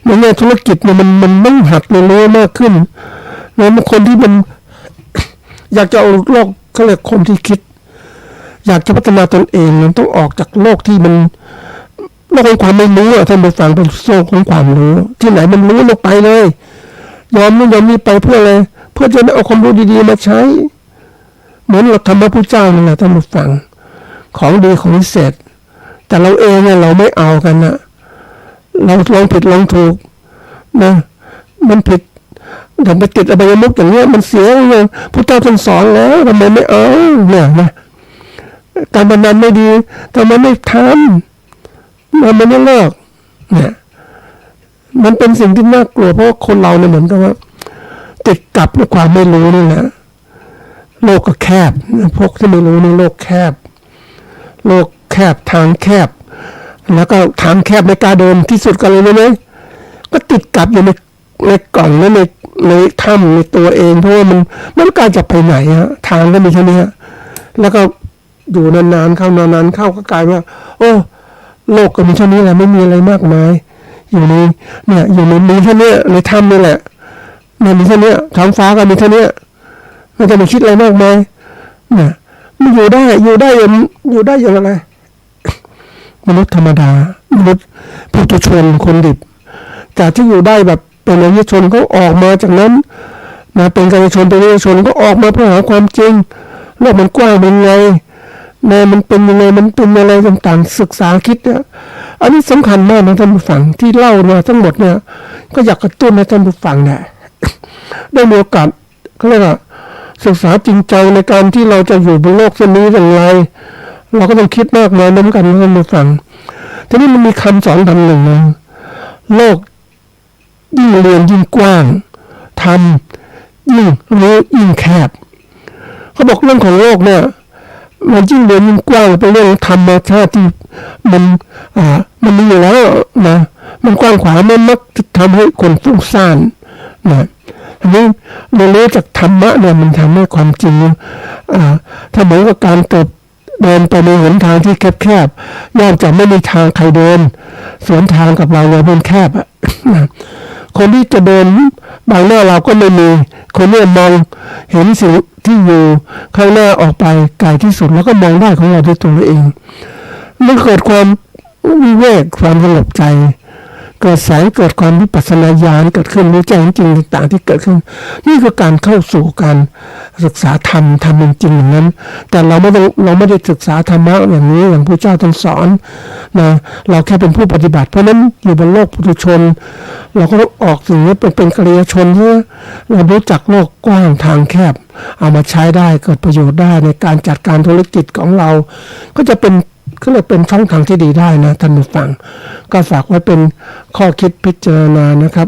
ในแง่ธุรกิจเนี่ยมันต้องหัดเรียนรู้มากขึ้นแล้วคนที่มันอยากจะเอาโลกเขาเรียกคนที่คิดอยากจะพัฒนาตนเองมันต้องออกจากโลกที่มันโลกของความไม่รู้ท่านไปฟังเป็นโลกของความรู้ที่ไหนมันรู้ลงไปเลยยอมนู่นยอมนี่ไปเพื่ออะไรเพื่อจะได้เอาความรู้ดีๆมาใช้เหมือนเราทำพระพุทธเจ้านั่นแหละท่านผู้ฟังของดีของพิเศษแต่เราเองเนี่ยเราไม่เอากันนะเราลองผิดลองถูกนะมันผิดแต่ไปติดอบายมุขอย่างเงี้ยมันเสียเลยพุทธเจ้าท่านสอนแล้วทำไมไม่เอาเนี่ยนะการบันดาลไม่ดีทำไมไม่ทำมันไม่เลิกเนี่ยมันเป็นสิ่งที่น่ากลัวเพราะคนเราเนี่ยเหมือนกับว่าติดกับด้วยความไม่รู้นี่แหละโลกก็แคบพวกที่ไม่รู้นี่โลกแคบโลกแคบทางแคบแล้วก็ทางแคบในการเดินที่สุดกันเลยนะเนี่ยก็ติดกับอยู่ในกล่องและในถ้ำในตัวเองเพราะว่ามันการจะไปไหนฮะทางก็มีแค่นี้แล้วก็อยู่นานๆเข้าก็กลายว่าโอ้โลกก็มีแค่นี้แหละไม่มีอะไรมากมายอยู่ในเนี่ยอยู่ในนี้แค่นี้ในถ้ำนี่แหละมันมีแค่นี้ท้องฟ้าก็มีแค่นี้มันจะไม่คิดอะไรมากมายเนี่ยมันอยู่ได้อย่างอะไรมนุษย์ธรรมดามนุษย์ปุถุชนคนดิบจากที่อยู่ได้แบบเป็นอริยชนก็ออกมาจากนั้นนะเป็นกัลยาณชนเป็นอริยชนก็ออกมาเพื่อหาความจริงโลกมันกว้างเป็นไงมันเป็นยังไงมันเป็นอะไรต่างๆศึกษาคิดเนี่ยอันนี้สำคัญมากนะท่านผู้ฟังที่เล่ามาทั้งหมดเนี่ยก็อยากกระตุ้นให้ท่านผู้ฟังเนี่ยได้มีโอกาสเขาเรียกว่าศึกษาจริงจังในการที่เราจะอยู่บนโลกเส้นนี้อย่างไรเราก็ต้องคิดมากมายเหมือนกันท่านผู้ฟังทีนี้มันมีคำสอนคำหนึ่งนะโลกยิ่งเรียนยิ่งกว้างทำยิ่งรู้ยิ่งแคบเขาบอกเรื่องของโลกเนี่ยมันยิ่งเรียนยิ่งกว้างเป็นเรื่องธรรมชาติที่มันมีอยู่แล้วนะมันกว้างขวางมันมักจะทำให้คนฟุ้งซ่านนะอันนี้เรารู้จากธรรมะเนี่ยมันทำให้ความจริงถ้าเหมือนกับการเดินไปในหนทางที่แคบๆย่อมจะไม่มีทางใครเดินสวนทางกับเราเลยมันแคบคนที่จะเดินบางหน้าเราก็ไม่มีคนนี้มองเห็นสิ่งที่อยู่ข้างหน้าออกไปไกลที่สุดแล้วก็มองได้ของเราด้วยตัวเองมันเกิดความวิเวกความสงบใจเกิดแสงเกิดความวิปัสสนาญาณเกิดขึ้นรู้แจ้งจริงต่างๆที่เกิดขึ้นนี่คือการเข้าสู่การศึกษาธรรมจริงอย่างนั้นแต่เราไม่ได้ศึกษาธรรมะอย่างนี้อย่างพระเจ้าท่านสอนนะเราแค่เป็นผู้ปฏิบัติเพราะนั้นอยู่บนโลกปุถุชนเราก็ต้องออกสิ่งนี้เป็นกัลยาณชนเพื่อเรารู้จักโลกกว้างทางแคบเอามาใช้ได้เกิดประโยชน์ได้ในการจัดการธุรกิจของเราก็จะเป็นก็เลยเป็นช่องทางที่ดีได้นะท่านผู้ฟังก็ฝากไว้เป็นข้อคิดพิจารณานะครับ